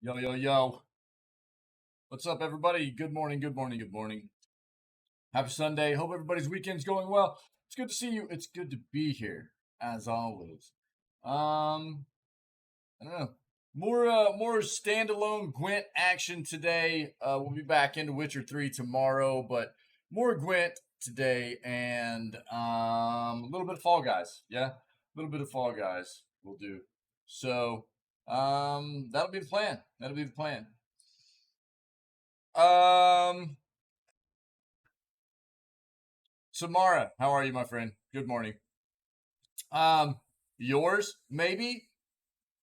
Yo, yo, yo. What's up, everybody? Good morning, good morning, good morning. Happy Sunday. Hope everybody's weekend's going well. It's good to see you. It's good to be here, as always. I don't know. More standalone Gwent action today. We'll be back into Witcher 3 tomorrow, but more Gwent today and a little bit of Fall Guys. Yeah, a little bit of Fall Guys will do. So, that'll be the plan. That'll be the plan. Samara, how are you, my friend? Good morning. Yours, maybe?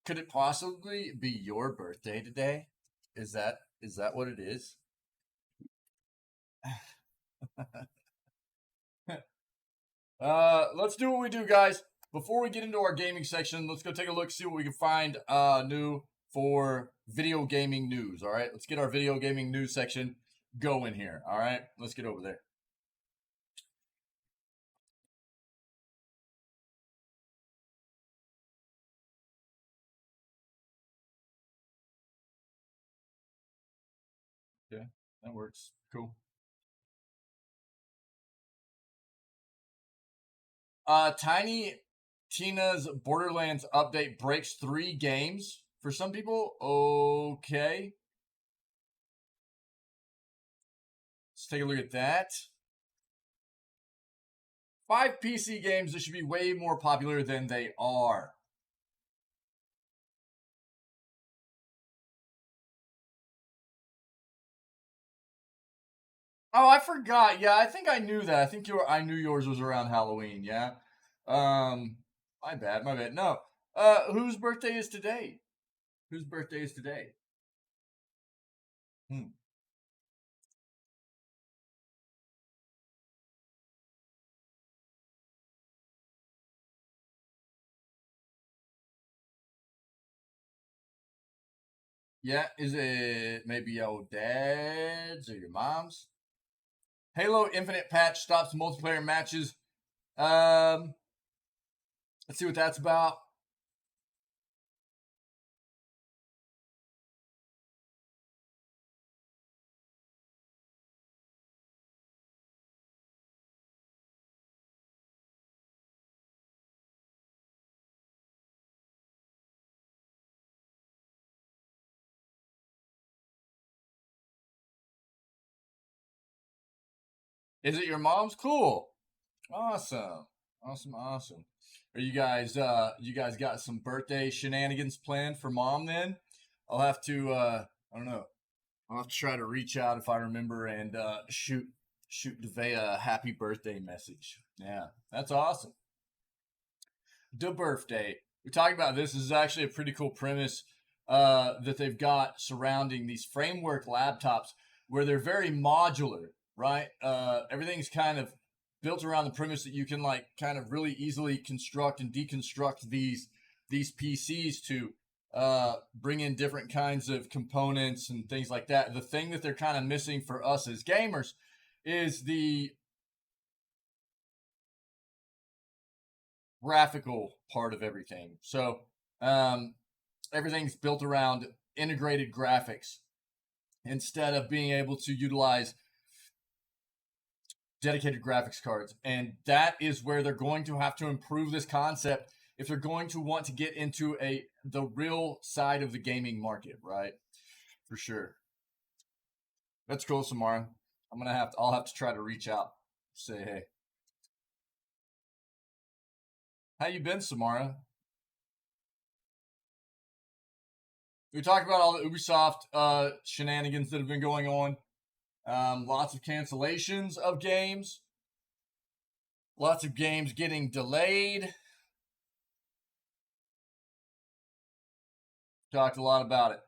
Could it possibly be your birthday today? Is that what it is? Let's do what we do, guys. Before we get into our gaming section, let's go take a look, see what we can find new for video gaming news. All right, let's get our video gaming news section going here. All right, let's get over there. Okay, that works. Cool. Tiny Tina's Borderlands update breaks 3 games for some people. Okay. Let's take a look at that. 5 PC games that should be way more popular than they are. Oh, I forgot. Yeah, I think I knew that. I knew yours was around Halloween. Yeah. My bad. My bad. No. Whose birthday is today? Whose birthday is today? Hmm. Yeah, is it maybe your dad's or your mom's? Halo Infinite patch stops multiplayer matches. Um, let's see what that's about. Is it your mom's? Cool. Awesome. Awesome, awesome. Are you guys got some birthday shenanigans planned for mom then? I'll have to I don't know. I'll have to try to reach out if I remember and shoot DeVay a happy birthday message. Yeah, that's awesome. The birthday. We talked about this. This is actually a pretty cool premise that they've got surrounding these framework laptops where they're very modular, right? Everything's kind of built around the premise that you can like kind of really easily construct and deconstruct these PCs to bring in different kinds of components and things like that. The thing that they're kind of missing for us as gamers is the graphical part of everything. So everything's built around integrated graphics instead of being able to utilize dedicated graphics cards. And that is where they're going to have to improve this concept if they're going to want to get into the real side of the gaming market, right? For sure. That's cool, Samara. I'll have to try to reach out, say hey. How you been, Samara? We talked about all the Ubisoft shenanigans that have been going on. Lots of cancellations of games. Lots of games getting delayed. Talked a lot about it.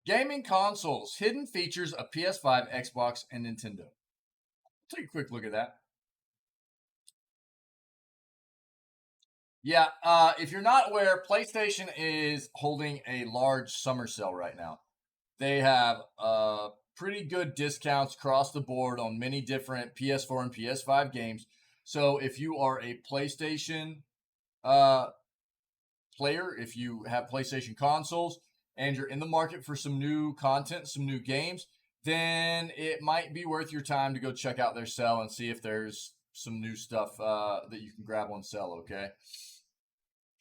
Gaming consoles, hidden features of PS5, Xbox, and Nintendo. Take a quick look at that. Yeah, if you're not aware, PlayStation is holding a large summer sale right now. They have pretty good discounts across the board on many different PS4 and PS5 games. So if you are a PlayStation player, if you have PlayStation consoles and you're in the market for some new content, some new games, then it might be worth your time to go check out their sale and see if there's some new stuff that you can grab on sale, okay?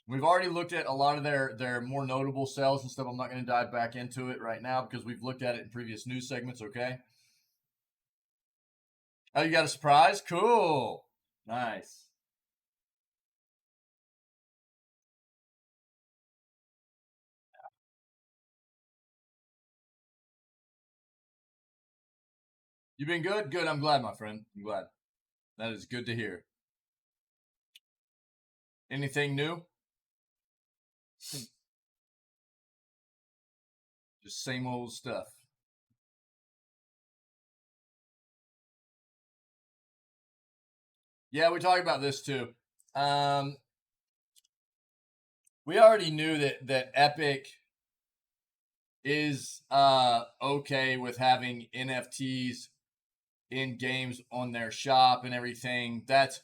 We've already looked at a lot of their more notable sales and stuff. I'm not going to dive back into it right now because we've looked at it in previous news segments, okay? Oh, you got a surprise? Cool. Nice. You been good? Good. I'm glad, my friend. I'm glad. That is good to hear. Anything new? Just same old stuff. Yeah, we talked about this too. We already knew that Epic is okay with having NFTs in games on their shop and everything. That's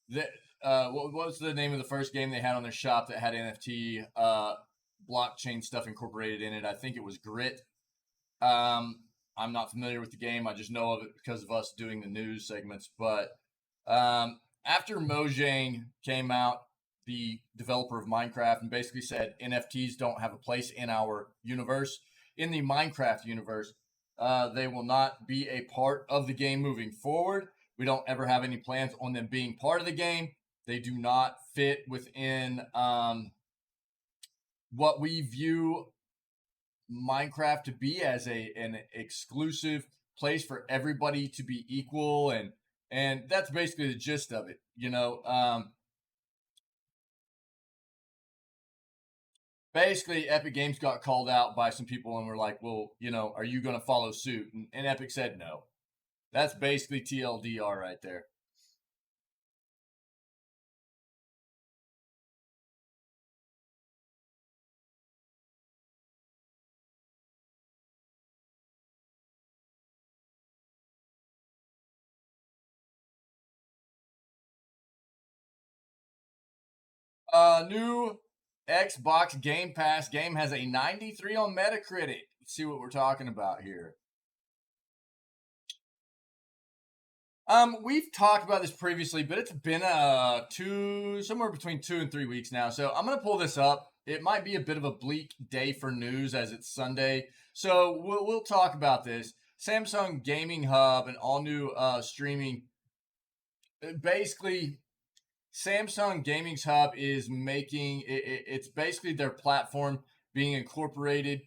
that. What was the name of the first game they had on their shop that had NFT blockchain stuff incorporated in it? I think it was Grit. I'm not familiar with the game. I just know of it because of us doing the news segments. But after Mojang came out, the developer of Minecraft, and basically said NFTs don't have a place in our universe, in the Minecraft universe, they will not be a part of the game moving forward. We don't ever have any plans on them being part of the game. They do not fit within what we view Minecraft to be as an exclusive place for everybody to be equal, and that's basically the gist of it. Basically, Epic Games got called out by some people and were like, well, are you going to follow suit? And Epic said no. That's basically TLDR right there. New Xbox Game Pass game has a 93 on Metacritic. Let's see what we're talking about here. We've talked about this previously, but it's been somewhere between 2 and 3 weeks now. So I'm gonna pull this up. It might be a bit of a bleak day for news as it's Sunday. So we'll talk about this. Samsung Gaming Hub and all new streaming. Basically, Samsung Gaming's Hub is making it's basically their platform being incorporated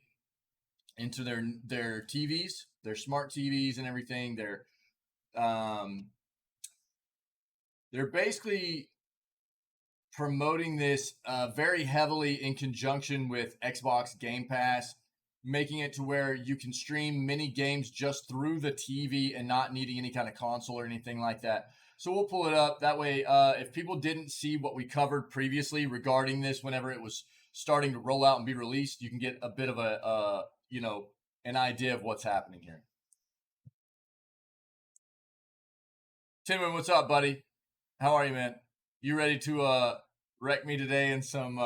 into their TVs, their smart TVs and everything. They're basically promoting this very heavily in conjunction with Xbox Game Pass, making it to where you can stream many games just through the TV and not needing any kind of console or anything like that. So we'll pull it up. That way, if people didn't see what we covered previously regarding this whenever it was starting to roll out and be released, you can get a bit of an idea of what's happening here. Timon, what's up, buddy? How are you, man? You ready to wreck me today in some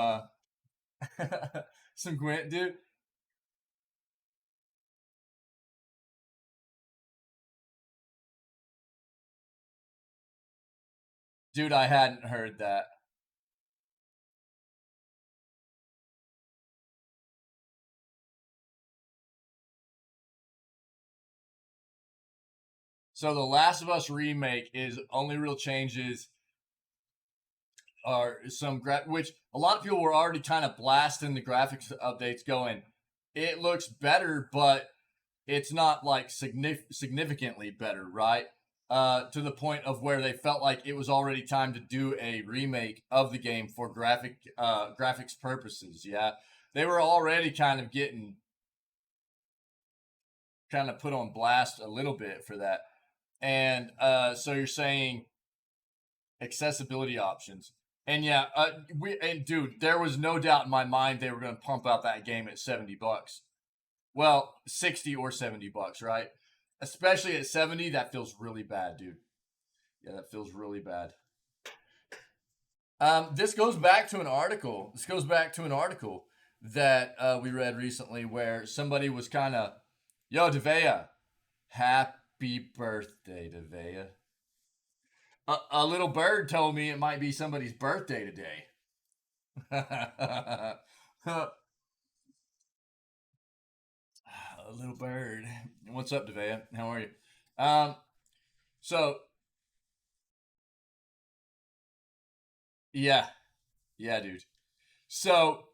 some Gwent, dude? Dude, I hadn't heard that. So the Last of Us remake is only real changes are some which a lot of people were already kind of blasting the graphics updates going, it looks better, but it's not like significantly better, right? To the point of where they felt like it was already time to do a remake of the game for graphics purposes. Yeah, they were already kind of getting put on blast a little bit for that, and so you're saying accessibility options. And yeah, dude, there was no doubt in my mind they were going to pump out that game at $70. Well, 60 or $70, right? Especially at 70, that feels really bad, dude. Yeah, that feels really bad. This goes back to an article. This goes back to an article that we read recently where somebody was kind of, yo, Devea, happy birthday, Devea. A little bird told me it might be somebody's birthday today. A little bird. What's up, Devea? How are you? Um, so yeah, yeah, dude. So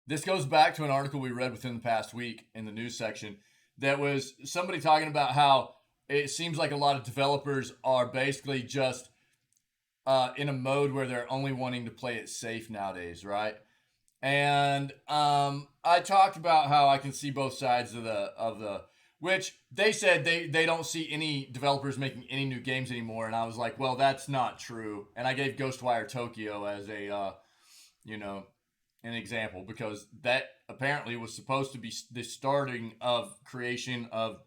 this goes back to an article we read within the past week in the news section that was somebody talking about how it seems like a lot of developers are basically just in a mode where they're only wanting to play it safe nowadays, right? And I talked about how I can see both sides of the which they said they don't see any developers making any new games anymore, and I was like, well, that's not true. And I gave Ghostwire Tokyo as a you know an example because that apparently was supposed to be the starting of creation of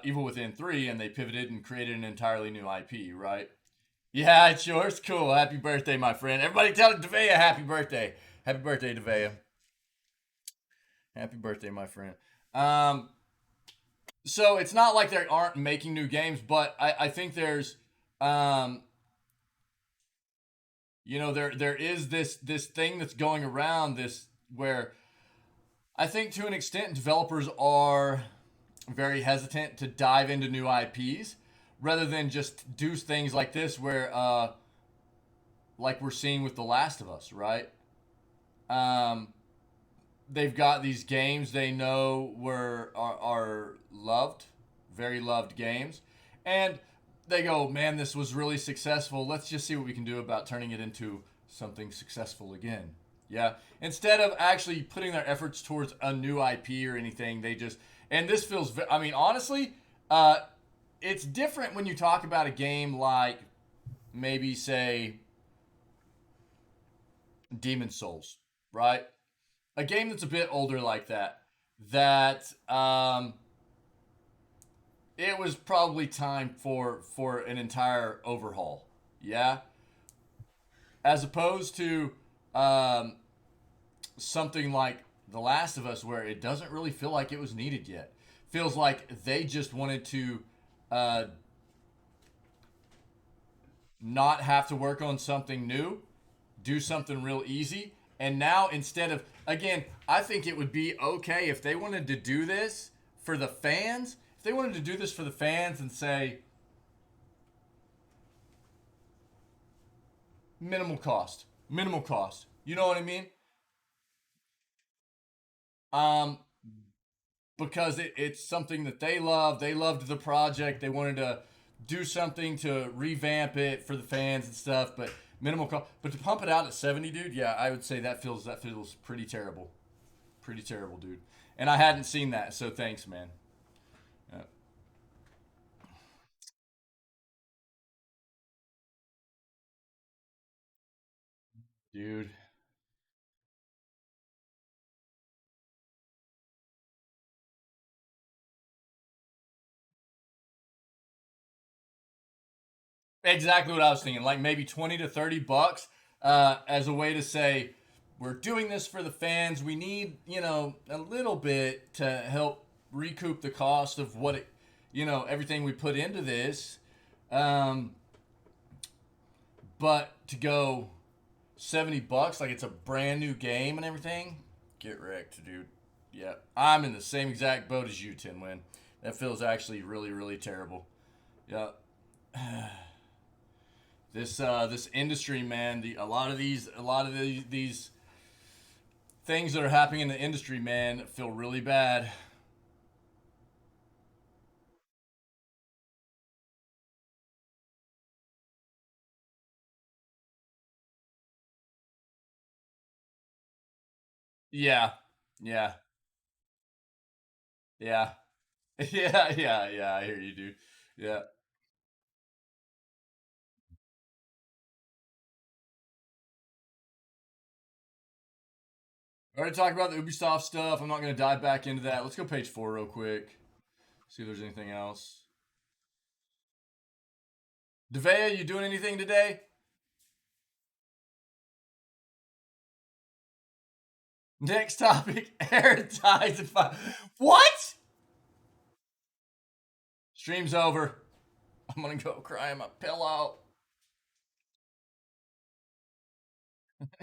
Evil Within 3, and they pivoted and created an entirely new IP, right? Yeah, it's yours. Cool. Happy birthday, my friend. Everybody tell Devea happy birthday. Happy birthday, Devea. Happy birthday, my friend. Um, so it's not like they aren't making new games, but I think there's, um, there is this thing that's going around this where I think to an extent developers are very hesitant to dive into new IPs rather than just do things like this where like we're seeing with The Last of Us, right? Um, they've got these games they know are loved, very loved games, and they go, man, this was really successful. Let's just see what we can do about turning it into something successful again. Yeah. Instead of actually putting their efforts towards a new IP or anything, they just and this feels. I mean, honestly, uh, it's different when you talk about a game like maybe say Demon Souls, right? A game that's a bit older like that. That it was probably time for an entire overhaul. Yeah, as opposed to um, something like The Last of Us, where it doesn't really feel like it was needed yet. Feels like they just wanted to uh, not have to work on something new, do something real easy. And now instead of again, I think it would be okay if they wanted to do this for the fans. If they wanted to do this for the fans and say minimal cost, minimal cost. You know what I mean? Um, because it's something that they love. They loved the project. They wanted to do something to revamp it for the fans and stuff. But minimal cost. But to pump it out at 70, dude, yeah, I would say that feels pretty terrible. Pretty terrible, dude. And I hadn't seen that, so thanks, man. Yeah. Dude. Exactly what I was thinking. Like maybe 20 to 30 bucks as a way to say, we're doing this for the fans. We need, a little bit to help recoup the cost of everything we put into this. Um, but to go 70 bucks, like it's a brand new game and everything, get wrecked, dude. Yeah. I'm in the same exact boat as you, Tin Win. That feels actually really, really terrible. Yeah. This industry, man. A lot of these things that are happening in the industry, man, feel really bad. Yeah, yeah, yeah, yeah, yeah, yeah. I hear you, dude. Yeah. I already talked about the Ubisoft stuff. I'm not going to dive back into that. Let's go page 4 real quick. See if there's anything else. Devea, you doing anything today? Next topic: Aaron dies in five. What? Stream's over. I'm gonna go cry in my pillow.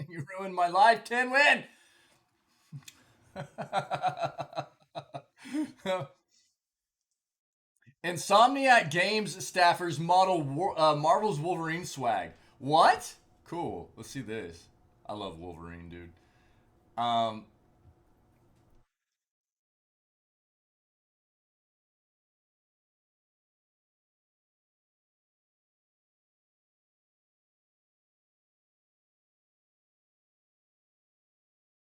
You ruined my life, Tin Win. Insomniac Games staffers model Marvel's Wolverine swag. What? Cool. Let's see this. I love Wolverine, dude. Um,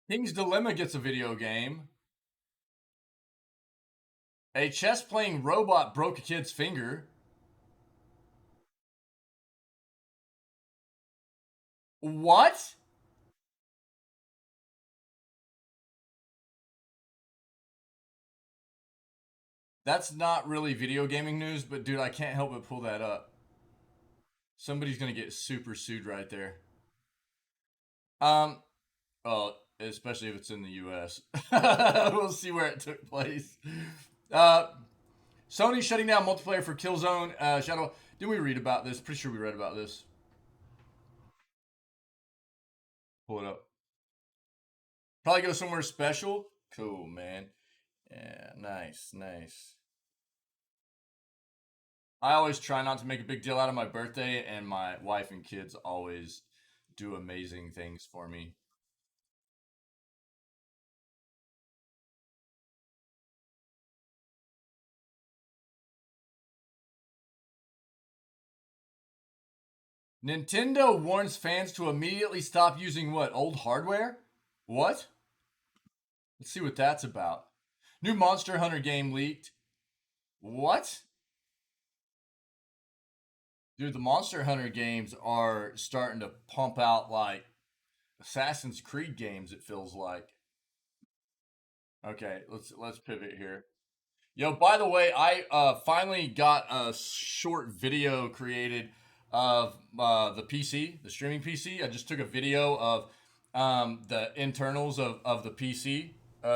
King's Dilemma gets a video game. A chess playing robot broke a kid's finger. What? That's not really video gaming news, but dude, I can't help but pull that up. Somebody's gonna get super sued right there. Um, well, especially if it's in the U.S. We'll see where it took place. Uh, Sony shutting down multiplayer for Killzone. Shadow. Didn't we read about this? Pretty sure we read about this. Pull it up. Probably go somewhere special. Cool, man. Yeah, nice, nice. I always try not to make a big deal out of my birthday, and my wife and kids always do amazing things for me. Nintendo warns fans to immediately stop using what? Old hardware? What? Let's see what that's about. New Monster Hunter game leaked. What? Dude, the Monster Hunter games are starting to pump out like Assassin's Creed games, it feels like. Okay, let's pivot here. Yo, by the way, I finally got a short video created of the PC, the streaming PC. I just took a video of the internals of the PC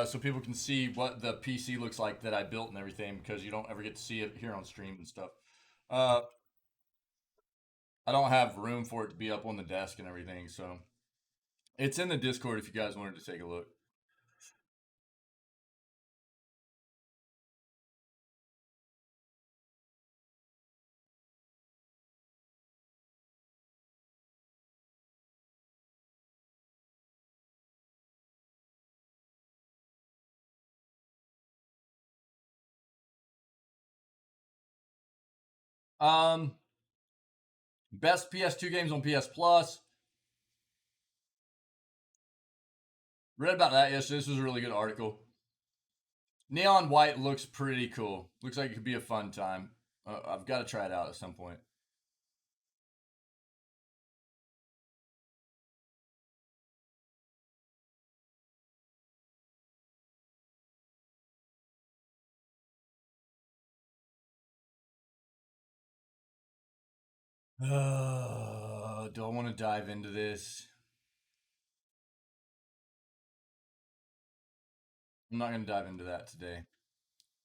so people can see what the PC looks like that I built and everything because you don't ever get to see it here on stream and stuff. Uh, I don't have room for it to be up on the desk and everything, so it's in the Discord if you guys wanted to take a look. Um, Best PS2 games on PS Plus. Read about that yesterday. This was a really good article. Neon White looks pretty cool. Looks like it could be a fun time. I've got to try it out at some point. Do I want to dive into this? I'm not going to dive into that today.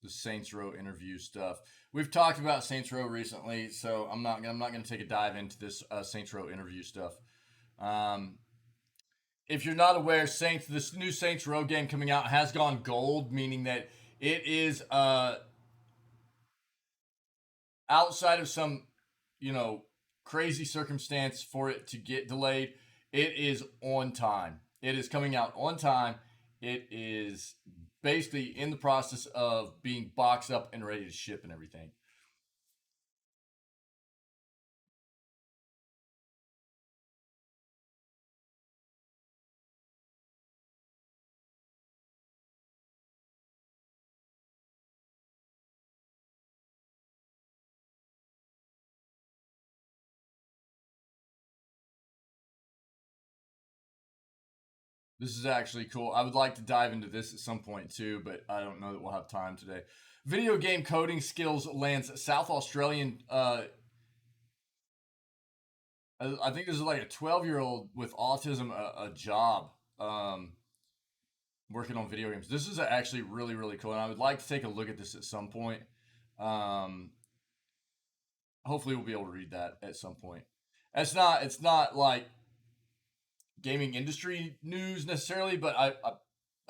The Saints Row interview stuff. We've talked about Saints Row recently, so I'm not going to take a dive into this Saints Row interview stuff. Um, if you're not aware, this new Saints Row game coming out has gone gold, meaning that it is outside of some, you know, crazy circumstance for it to get delayed, it is on time. It is coming out on time. It is basically in the process of being boxed up and ready to ship and everything. This is actually cool. I would like to dive into this at some point too, but I don't know that we'll have time today. Video game coding skills lands South Australian. I think this is like a 12-year-old with autism a job. working on video games. This is actually really, really cool, and I would like to take a look at this at some point. Hopefully, we'll be able to read that at some point. It's not like gaming industry news necessarily, but I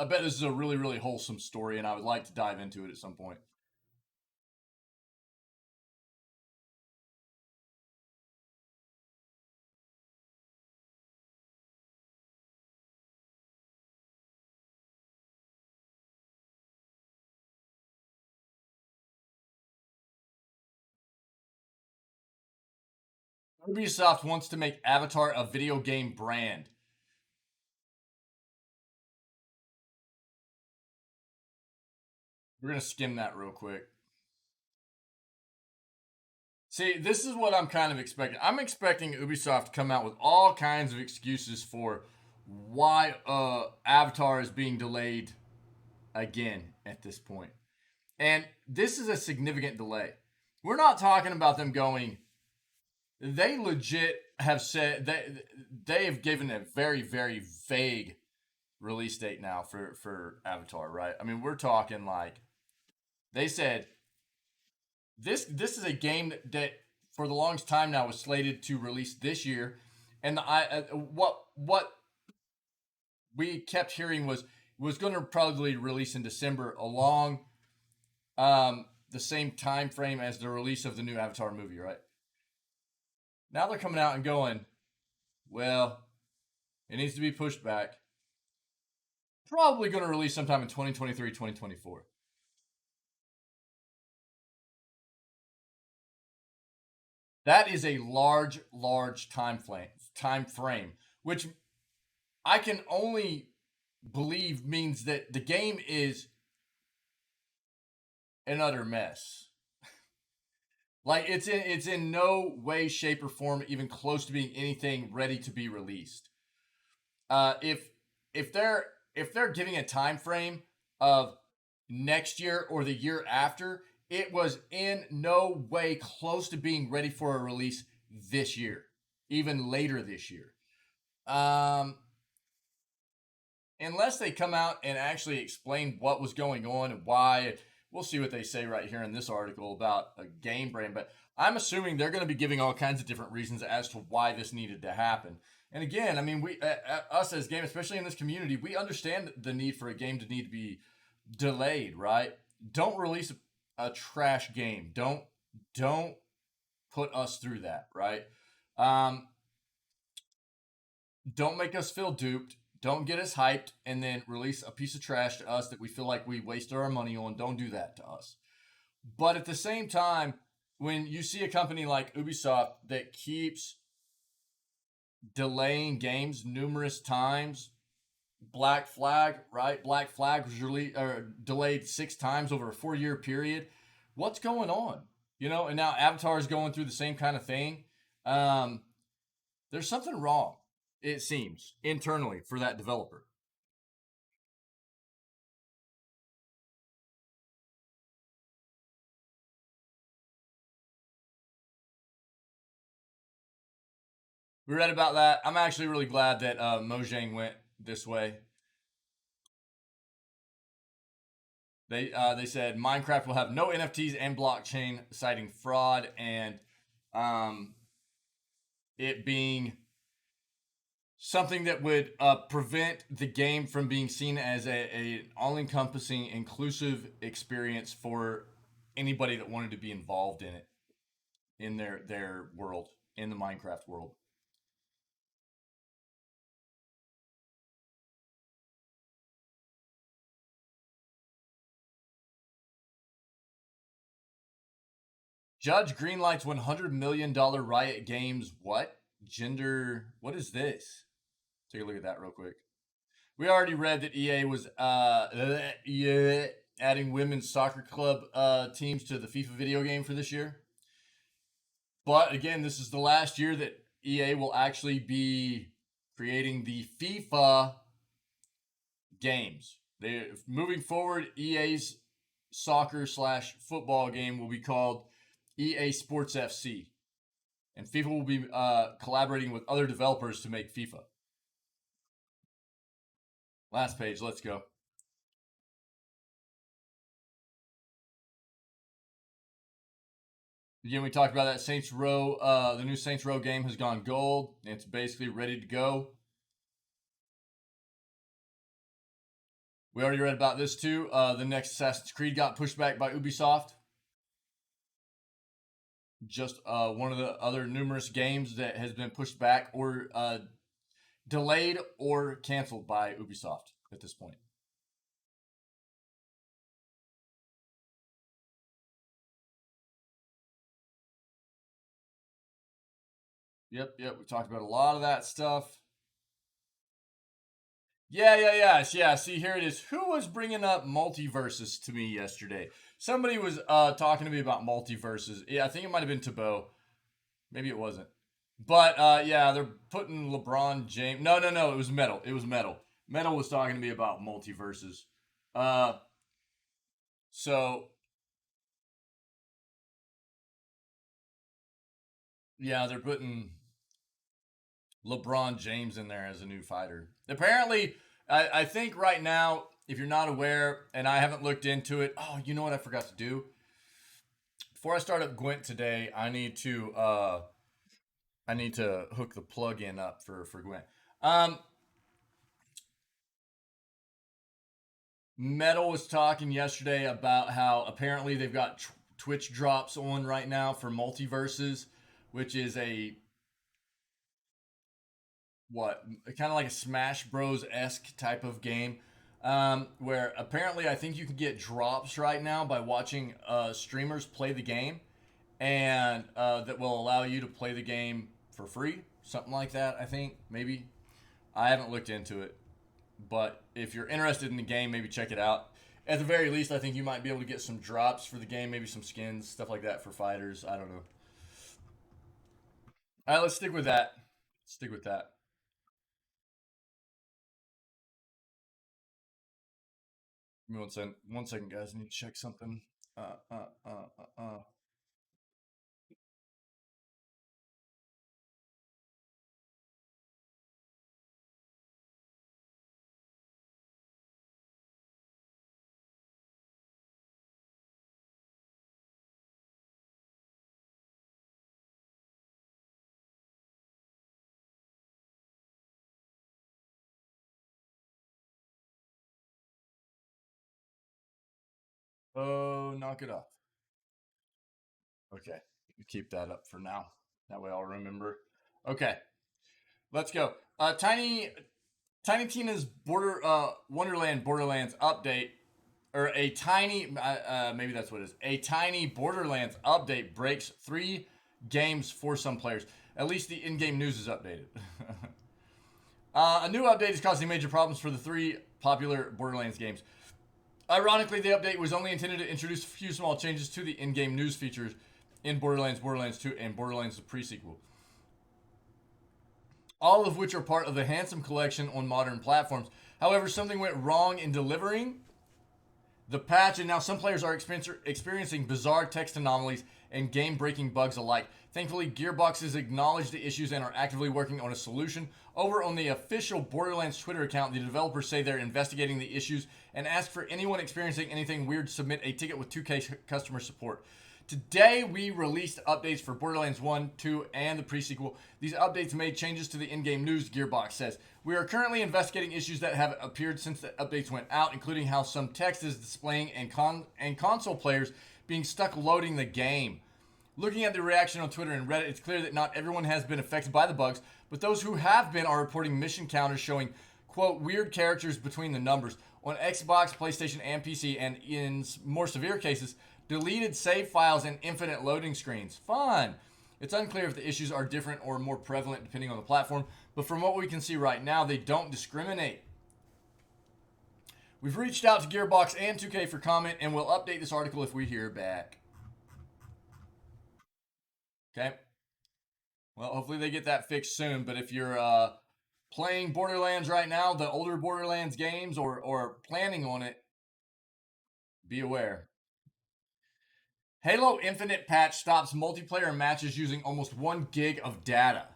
bet this is a really, really wholesome story, and I would like to dive into it at some point. Ubisoft wants to make Avatar a video game brand. We're going to skim that real quick. See, this is what I'm kind of expecting. I'm expecting Ubisoft to come out with all kinds of excuses for why Avatar is being delayed again at this point. And this is a significant delay. We're not talking about them going. They legit have said they have given a very, very vague release date now for Avatar, right? I mean, we're talking like they said this is a game that for the longest time now was slated to release this year, and what we kept hearing was going to probably release in December along the same time frame as the release of the new Avatar movie, right? Now they're coming out and going, well, it needs to be pushed back. Probably going to release sometime in 2023, 2024. That is a large, large time frame, which I can only believe means that the game is an utter mess. Like it's in no way, shape, or form even close to being anything ready to be released. If they're giving a time frame of next year or the year after, it was in no way close to being ready for a release this year, even later this year. Unless they come out and actually explain what was going on and why. We'll see what they say right here in this article about a game brand, but I'm assuming they're going to be giving all kinds of different reasons as to why this needed to happen. And again, I mean, we us as game, especially in this community, we understand the need for a game to need to be delayed, right? Don't release a trash game. Don't put us through that, right? Don't make us feel duped. Don't get us hyped and then release a piece of trash to us that we feel like we wasted our money on. Don't do that to us. But at the same time, when you see a company like Ubisoft that keeps delaying games numerous times, Black Flag, right? Black Flag was delayed 6 times over a 4-year period. What's going on? You know, and now Avatar is going through the same kind of thing. There's something wrong, it seems, internally for that developer. We read about that. I'm actually really glad that Mojang went this way. They said Minecraft will have no NFTs and blockchain, citing fraud and it being something that would prevent the game from being seen as a all-encompassing, inclusive experience for anybody that wanted to be involved in it, in their world, in the Minecraft world. Judge greenlights $100 million Riot Games. What? Gender. What is this? Take a look at that real quick. We already read that EA was adding women's soccer club teams to the FIFA video game for this year. But again, this is the last year that EA will actually be creating the FIFA games. Moving forward, EA's soccer/football game will be called EA Sports FC. And FIFA will be collaborating with other developers to make FIFA. Last page, let's go. Again, we talked about that Saints Row. The new Saints Row game has gone gold. It's basically ready to go. We already read about this too. The next Assassin's Creed got pushed back by Ubisoft. Just one of the other numerous games that has been pushed back or delayed or canceled by Ubisoft at this point. Yep. We talked about a lot of that stuff. Yeah. See, here it is. Who was bringing up multiverses to me yesterday? Somebody was talking to me about multiverses. Yeah, I think it might have been Tabo. Maybe it wasn't. But yeah, they're putting LeBron James. No. It was Metal. Metal was talking to me about multiverses. Uh, so yeah, they're putting LeBron James in there as a new fighter. Apparently, I think right now, if you're not aware, and I haven't looked into it, oh, you know what I forgot to do? Before I start up Gwent today, I need to hook the plug-in up for Gwent. Metal was talking yesterday about how apparently they've got Twitch drops on right now for multiverses, which is a what kind of like a Smash Bros esque type of game, where apparently I think you can get drops right now by watching streamers play the game, and that will allow you to play the game for free, something like that. I think maybe I haven't looked into it, but if you're interested in the game, maybe check it out. At the very least, I think you might be able to get some drops for the game, maybe some skins, stuff like that for fighters. I don't know. All right, let's stick with that. Stick with that. Give me 1 second. 1 second, guys. I need to check something. Uh, uh, uh, uh. Oh, knock it off. Okay, keep that up for now. That way I'll remember. Okay, let's go. Tiny Tina's Borderlands update, or a tiny maybe that's what it is. A tiny Borderlands update breaks 3 games for some players. At least the in-game news is updated. A new update is causing major problems for the 3 popular Borderlands games. Ironically, the update was only intended to introduce a few small changes to the in-game news features in Borderlands, Borderlands 2, and Borderlands the pre-sequel. All of which are part of the handsome collection on modern platforms. However, something went wrong in delivering the patch, and now some players are experiencing bizarre text anomalies and game-breaking bugs alike. Thankfully, Gearbox has acknowledged the issues and are actively working on a solution. Over on the official Borderlands Twitter account, the developers say they're investigating the issues and ask for anyone experiencing anything weird to submit a ticket with 2K customer support. Today, we released updates for Borderlands 1, 2, and the pre-sequel. These updates made changes to the in-game news, Gearbox says. We are currently investigating issues that have appeared since the updates went out, including how some text is displaying and console players being stuck loading the game. Looking at the reaction on Twitter and Reddit, it's clear that not everyone has been affected by the bugs, but those who have been are reporting mission counters showing, quote, weird characters between the numbers. On Xbox, PlayStation, and PC, and in more severe cases, deleted save files and infinite loading screens. Fun! It's unclear if the issues are different or more prevalent depending on the platform, but from what we can see right now, they don't discriminate. We've reached out to Gearbox and 2K for comment, and we'll update this article if we hear back. Okay? Well, hopefully they get that fixed soon, but if you're playing Borderlands right now, the older Borderlands games, or planning on it, be aware. Halo Infinite patch stops multiplayer matches using almost 1 gig of data.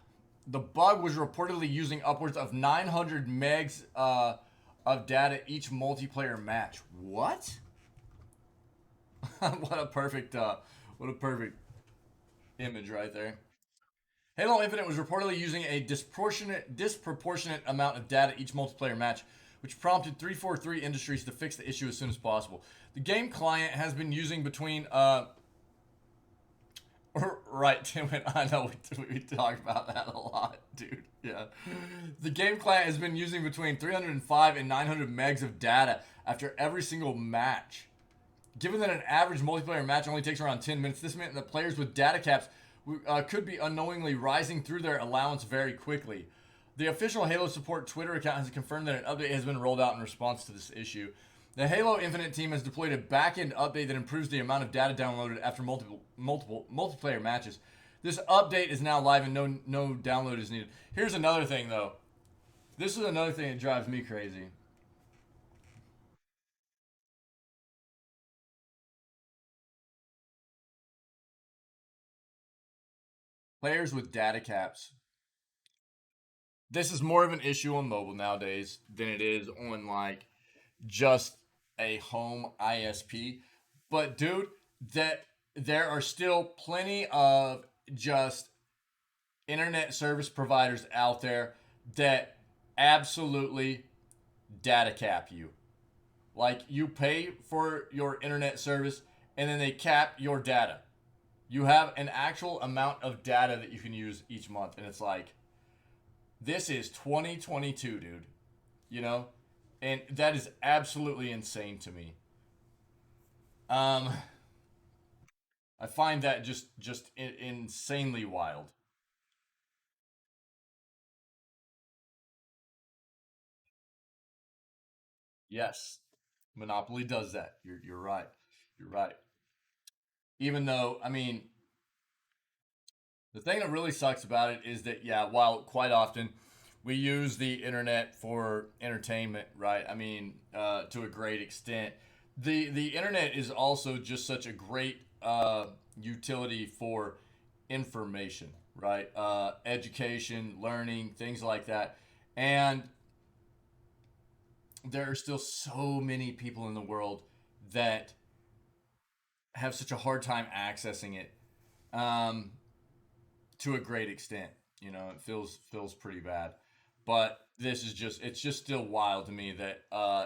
The bug was reportedly using upwards of 900 megs of data each multiplayer match. What? What a perfect image right there. Halo Infinite was reportedly using a disproportionate amount of data each multiplayer match, which prompted 343 Industries to fix the issue as soon as possible. The game client has been using between right, Tim, I know we talk about that a lot, dude. Yeah. The game client has been using between 305 and 900 megs of data after every single match. Given that an average multiplayer match only takes around 10 minutes, this meant that players with data caps could be unknowingly rising through their allowance very quickly. The official Halo support Twitter account has confirmed that an update has been rolled out in response to this issue. The Halo Infinite team has deployed a back-end update that improves the amount of data downloaded after multiple multiplayer matches. This update is now live and no download is needed. Here's another thing, though. This is another thing that drives me crazy. Players with data caps. This is more of an issue on mobile nowadays than it is on like just a home ISP. But dude, that there are still plenty of just internet service providers out there that absolutely data cap you. Like you pay for your internet service and then they cap your data. You have an actual amount of data that you can use each month and it's like this is 2022, dude. You know? And that is absolutely insane to me. Um I find that just insanely wild. Yes. Monopoly does that. You're right. You're right. Even though, I mean, the thing that really sucks about it is that yeah, while quite often we use the internet for entertainment, right? I mean, to a great extent, the internet is also just such a great utility for information, right? Education, learning, things like that, and there are still so many people in the world that have such a hard time accessing it. Um, to a great extent. You know, it feels pretty bad. But this is just it's just still wild to me that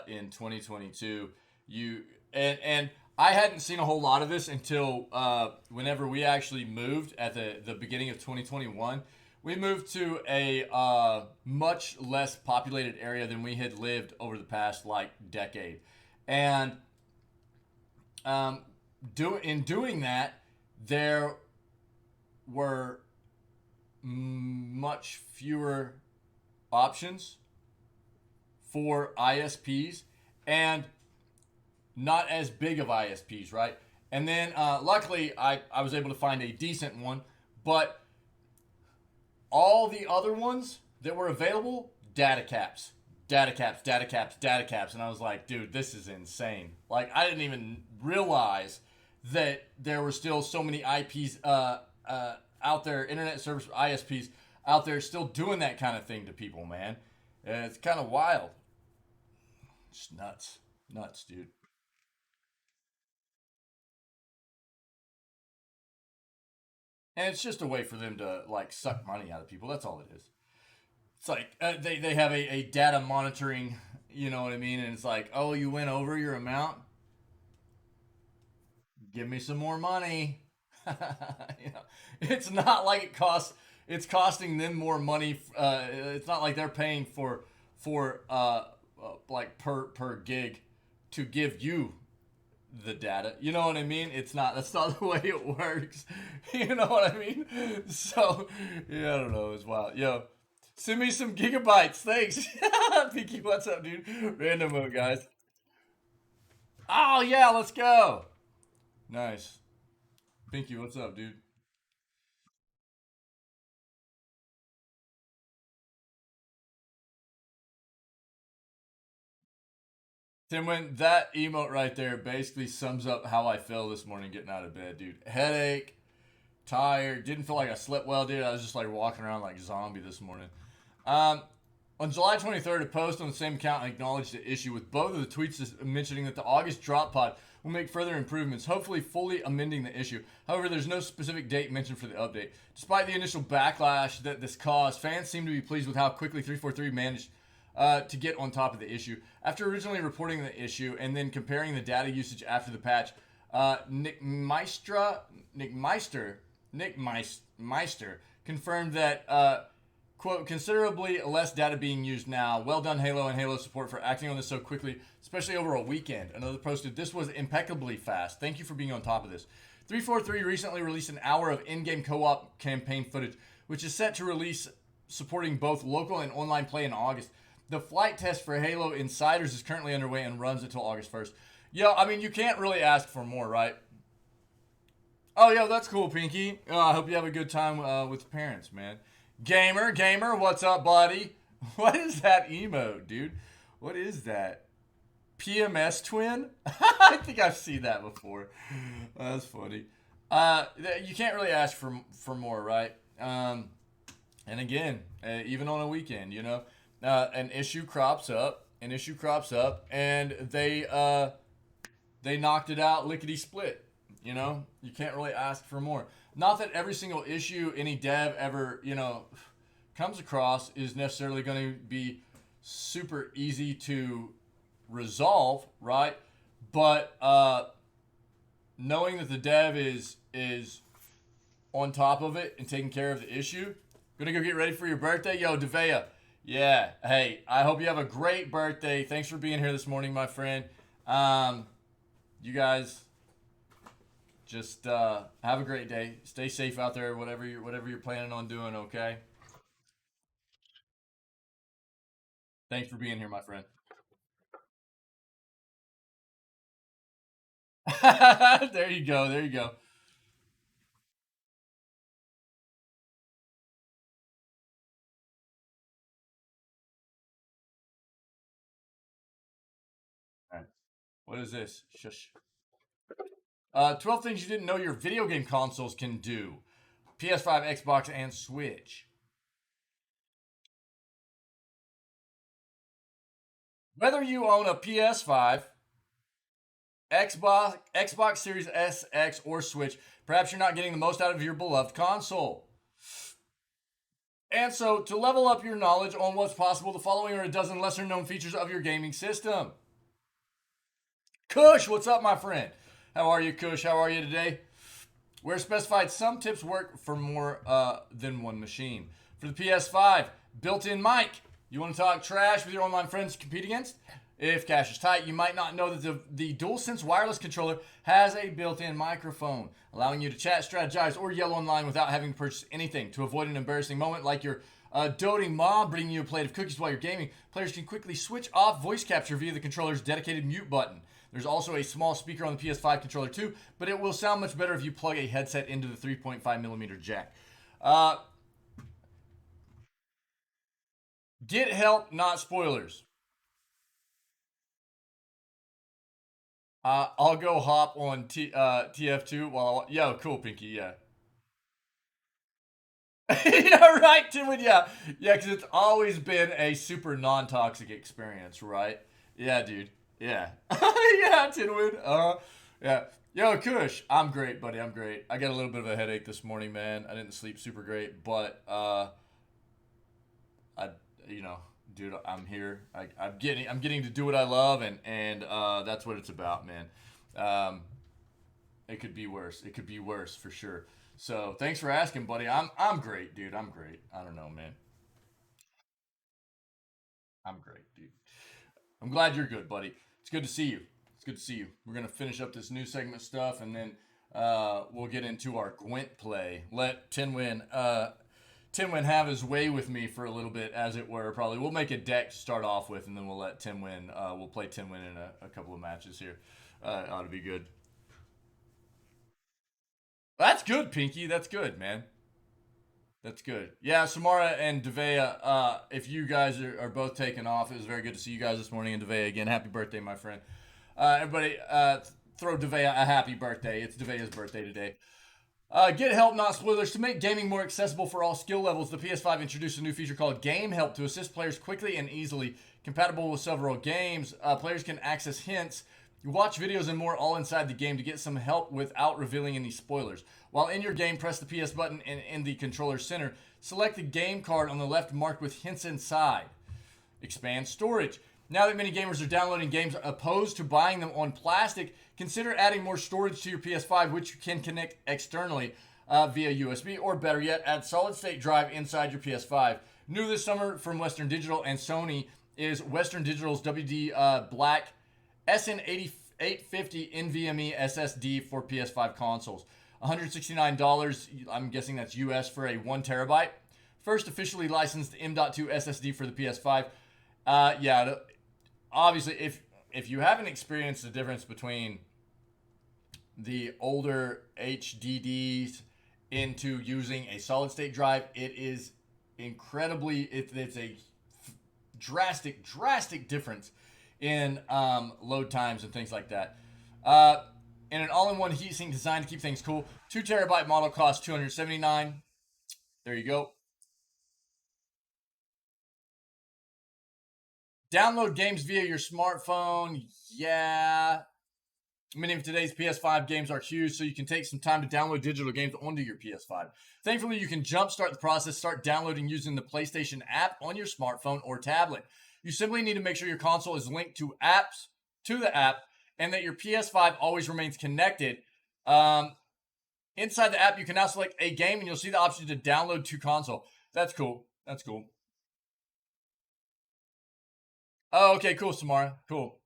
in 2022 you and I hadn't seen a whole lot of this until whenever we actually moved at the beginning of 2021. We moved to a much less populated area than we had lived over the past like decade, and um, in doing that, there were much fewer options for ISPs and not as big of ISPs, right? And then luckily I was able to find a decent one, but all the other ones that were available, data caps, data caps, data caps, data caps. And I was like, dude, this is insane. Like, I didn't even realize that there were still so many IPs out there, internet service ISPs out there still doing that kind of thing to people, man. It's kind of wild. It's nuts. Nuts, dude. And it's just a way for them to, like, suck money out of people. That's all it is. It's like they have a data monitoring, you know what I mean? And it's like, oh, you went over your amount? Give me some more money. You know, it's not like it's costing them more money. It's not like they're paying for like per gig to give you the data. You know what I mean? It's not. That's not the way it works. You know what I mean? So yeah, I don't know. It's wild. Yo, send me some gigabytes. Thanks. Pinky, what's up, dude? Random mode, guys. Oh yeah, let's go. Nice. Pinky, what's up, dude? Tim, when that emote right there basically sums up how I feel this morning getting out of bed, dude. Headache, tired, didn't feel like I slept well, dude. I was just like walking around like a zombie this morning. Um, On July 23rd, a post on the same account acknowledged the issue, with both of the tweets mentioning that the August drop pod will make further improvements, hopefully fully amending the issue. However, there's no specific date mentioned for the update. Despite the initial backlash that this caused, fans seem to be pleased with how quickly 343 managed to get on top of the issue. After originally reporting the issue and then comparing the data usage after the patch, Nick Meister confirmed that, quote, considerably less data being used now. Well done, Halo and Halo support, for acting on this so quickly, especially over a weekend. Another posted, this was impeccably fast. Thank you for being on top of this. 343 recently released an hour of in-game co-op campaign footage, which is set to release supporting both local and online play in August. The flight test for Halo Insiders is currently underway and runs until August 1st. Yo, I mean, you can't really ask for more, right? Oh, yo, that's cool, Pinky. I hope you have a good time with the parents, man. Gamer, what's up, buddy? What is that emote, dude? What is that? PMS twin? I think I've seen that before. That's funny. You can't really ask for more, right? And again, even on a weekend, you know, an issue crops up, and they knocked it out lickety split. You know, you can't really ask for more. Not that every single issue any dev ever, you know, comes across is necessarily going to be super easy to resolve, right? But knowing that the dev is on top of it and taking care of the issue. Gonna go get ready for your birthday? Yo, Devea. Yeah, hey, I hope you have a great birthday. Thanks for being here this morning, my friend. You guys just have a great day. Stay safe out there, whatever you're planning on doing, okay? Thanks for being here, my friend. There you go. All right. What is this? Shush. 12 things you didn't know your video game consoles can do. PS5, Xbox, and Switch. Whether you own a PS5, Xbox Series S, X, or Switch, perhaps you're not getting the most out of your beloved console. And so, to level up your knowledge on what's possible, the following are a dozen lesser known features of your gaming system. Kush, what's up, my friend? How are you, Kush? How are you today? Where specified, some tips work for more than one machine. For the PS5, built-in mic. You want to talk trash with your online friends to compete against? If cash is tight, you might not know that the DualSense wireless controller has a built-in microphone, allowing you to chat, strategize, or yell online without having to purchase anything. To avoid an embarrassing moment like your doting mom bringing you a plate of cookies while you're gaming, players can quickly switch off voice capture via the controller's dedicated mute button. There's also a small speaker on the PS5 controller too, but it will sound much better if you plug a headset into the 3.5mm jack. Get help, not spoilers. I'll go hop on TF2 while yo, cool, Pinky, yeah. Yeah, right, Tim. Yeah, because it's always been a super non-toxic experience, right? Yeah, dude. Yeah, yeah, Tinwood. Yeah. Yo, Kush, I'm great, buddy. I'm great. I got a little bit of a headache this morning, man. I didn't sleep super great, but I, you know, dude, I'm here. I'm getting to do what I love, and that's what it's about, man. It could be worse. It could be worse for sure. So thanks for asking, buddy. I'm great, dude. I'm great. I don't know, man. I'm great, dude. I'm glad you're good, buddy. It's good to see you. It's good to see you. We're gonna finish up this new segment stuff, and then we'll get into our Gwent play. Let Tinwin have his way with me for a little bit, as it were. Probably we'll make a deck to start off with, and then we'll let Tinwin. We'll play Tinwin in a couple of matches here. Ought to be good. That's good, Pinky. That's good, man. That's good. Yeah, Samara and Devea, if you guys are both taking off, it was very good to see you guys this morning. And Devea, again, happy birthday, my friend. Everybody, throw Devea a happy birthday. It's Devea's birthday today. Get help, not spoilers. To make gaming more accessible for all skill levels, the PS5 introduced a new feature called Game Help to assist players quickly and easily. Compatible with several games, players can access hints, watch videos, and more all inside the game to get some help without revealing any spoilers. While in your game, press the PS button and in the controller center, select the game card on the left marked with hints inside. Expand storage. Now that many gamers are downloading games opposed to buying them on plastic, consider adding more storage to your PS5, which you can connect externally via USB, or better yet, add solid-state drive inside your PS5. New this summer from Western Digital and Sony is Western Digital's WD Black SN850 NVMe SSD for PS5 consoles. $169, I'm guessing that's US, for a 1 terabyte. First officially licensed M.2 SSD for the PS5. Yeah, obviously, if you haven't experienced the difference between the older HDDs into using a solid state drive, it is incredibly, it's a drastic difference in load times and things like that. In an all-in-one heatsink designed to keep things cool, 2 terabyte model costs $279. There you go. Download games via your smartphone. Yeah. Many of today's PS5 games are huge, so you can take some time to download digital games onto your PS5. Thankfully, you can jumpstart the process, start downloading using the PlayStation app on your smartphone or tablet. You simply need to make sure your console is linked to the app, and that your PS5 always remains connected. Inside the app, you can now select a game, and you'll see the option to download to console. That's cool. That's cool. Oh, okay, cool, Samara. Cool.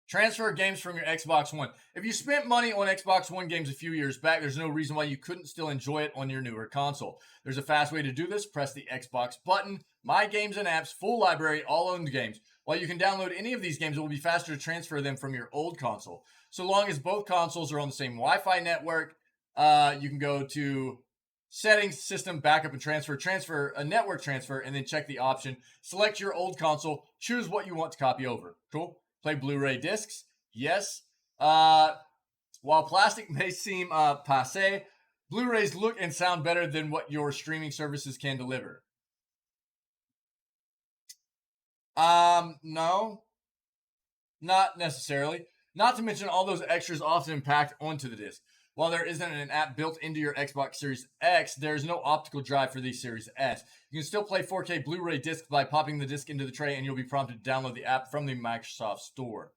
Transfer games from your Xbox One. If you spent money on Xbox One games a few years back, there's no reason why you couldn't still enjoy it on your newer console. There's a fast way to do this. Press the Xbox button, My Games and Apps, full library, all owned games. While you can download any of these games, it will be faster to transfer them from your old console. So long as both consoles are on the same Wi-Fi network, you can go to Settings, System, Backup, and Transfer, a network transfer, and then check the option. Select your old console. Choose what you want to copy over. Cool. Play Blu-ray discs. Yes. While plastic may seem passé, Blu-rays look and sound better than what your streaming services can deliver. No. Not necessarily. Not to mention all those extras often packed onto the disc. While there isn't an app built into your Xbox Series X, there's no optical drive for the Series S. You can still play 4K Blu-ray discs by popping the disc into the tray, and you'll be prompted to download the app from the Microsoft Store.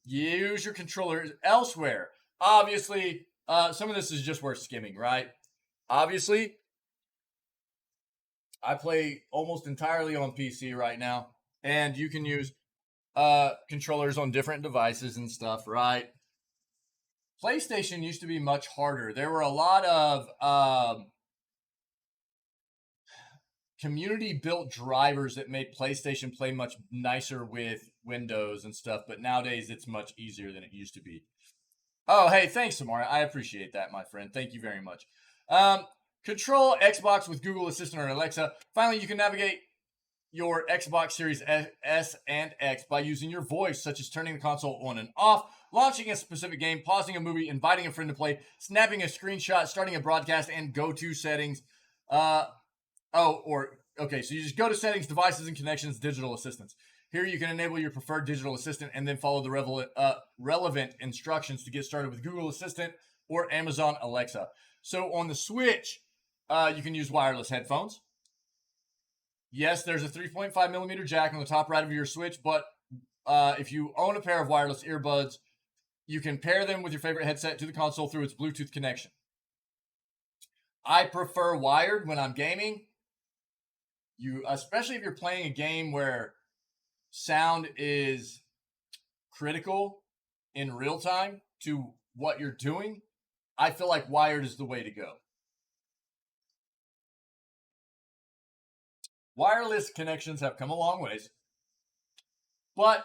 Use your controller elsewhere. Obviously, some of this is just worth skimming, right? Obviously, I play almost entirely on PC right now, and you can use controllers on different devices and stuff, right? PlayStation used to be much harder. There were a lot of community-built drivers that made PlayStation play much nicer with Windows and stuff, but nowadays it's much easier than it used to be. Oh, hey, thanks, Samara. I appreciate that, my friend. Thank you very much. Control Xbox with Google Assistant or Alexa. Finally, you can navigate your Xbox Series S and X by using your voice, such as turning the console on and off, launching a specific game, pausing a movie, inviting a friend to play, snapping a screenshot, starting a broadcast, and go to settings. So you just go to settings, devices, and connections, digital assistants. Here you can enable your preferred digital assistant and then follow the relevant instructions to get started with Google Assistant or Amazon Alexa. So on the Switch, you can use wireless headphones. Yes, there's a 3.5 millimeter jack on the top right of your Switch, but if you own a pair of wireless earbuds, you can pair them with your favorite headset to the console through its Bluetooth connection. I prefer wired when I'm gaming. Especially if you're playing a game where sound is critical in real time to what you're doing, I feel like wired is the way to go. Wireless connections have come a long ways, but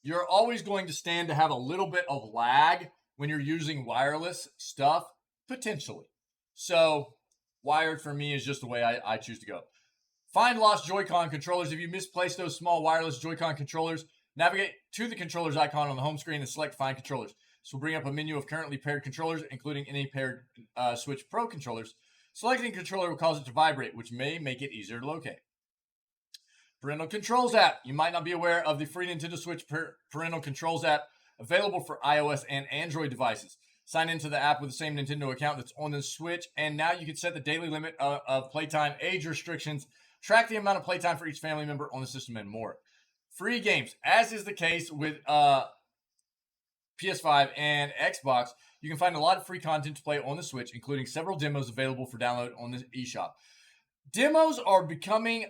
you're always going to stand to have a little bit of lag when you're using wireless stuff, potentially. So wired for me is just the way I choose to go. Find lost Joy-Con controllers. If you misplaced those small wireless Joy-Con controllers, navigate to the controllers icon on the home screen and select Find Controllers. This will bring up a menu of currently paired controllers, including any paired Switch Pro controllers. Selecting a controller will cause it to vibrate, which may make it easier to locate. Parental Controls app. You might not be aware of the free Nintendo Switch Parental Controls app available for iOS and Android devices. Sign into the app with the same Nintendo account that's on the Switch, and now you can set the daily limit of playtime, age restrictions, track the amount of playtime for each family member on the system, and more. Free games, as is the case with PS5 and Xbox, you can find a lot of free content to play on the Switch, including several demos available for download on the eShop. Demos are becoming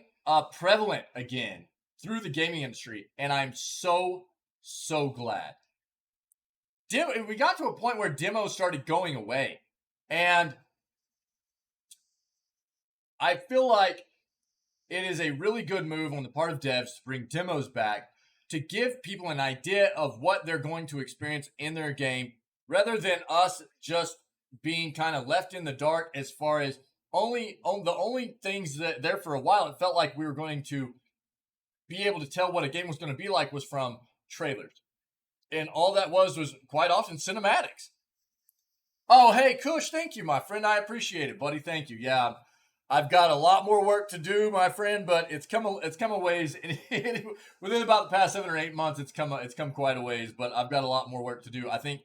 prevalent again through the gaming industry, and I'm so glad. We got to a point where demos started going away, and I feel like it is a really good move on the part of devs to bring demos back to give people an idea of what they're going to experience in their game, rather than us just being kind of left in the dark as far as the only things that there for a while, it felt like we were going to be able to tell what a game was going to be like was from trailers. And all that was quite often cinematics. Oh, hey, Kush, thank you, my friend. I appreciate it, buddy. Thank you. Yeah, I've got a lot more work to do, my friend, but it's come a ways. Within about the past 7 or 8 months, it's come quite a ways, but I've got a lot more work to do. I think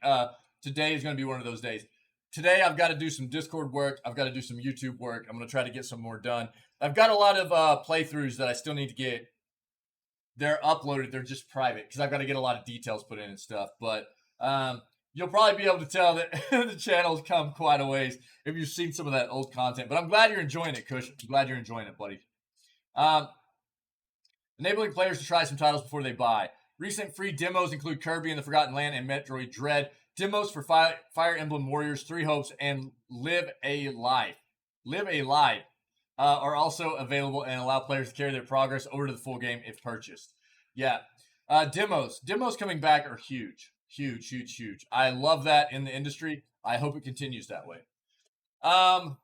today is going to be one of those days. Today, I've got to do some Discord work. I've got to do some YouTube work. I'm going to try to get some more done. I've got a lot of playthroughs that I still need to get. They're uploaded. They're just private because I've got to get a lot of details put in and stuff. But you'll probably be able to tell that the channel's come quite a ways if you've seen some of that old content. But I'm glad you're enjoying it, Kush. I'm glad you're enjoying it, buddy. Enabling players to try some titles before they buy. Recent free demos include Kirby and the Forgotten Land and Metroid Dread. Demos for Fire Emblem Warriors, Three Hopes, and Live a Life are also available and allow players to carry their progress over to the full game if purchased. Yeah. Demos coming back are huge. I love that in the industry. I hope it continues that way. I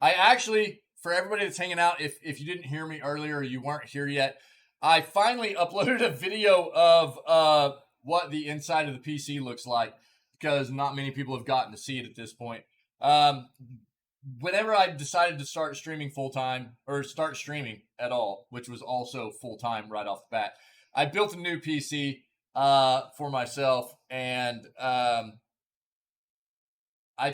actually, for everybody that's hanging out, if you didn't hear me earlier or you weren't here yet, I finally uploaded a video of what the inside of the PC looks like, because not many people have gotten to see it at this point. Whenever I decided to start streaming full-time, or start streaming at all, which was also full-time right off the bat, I built a new PC for myself, and I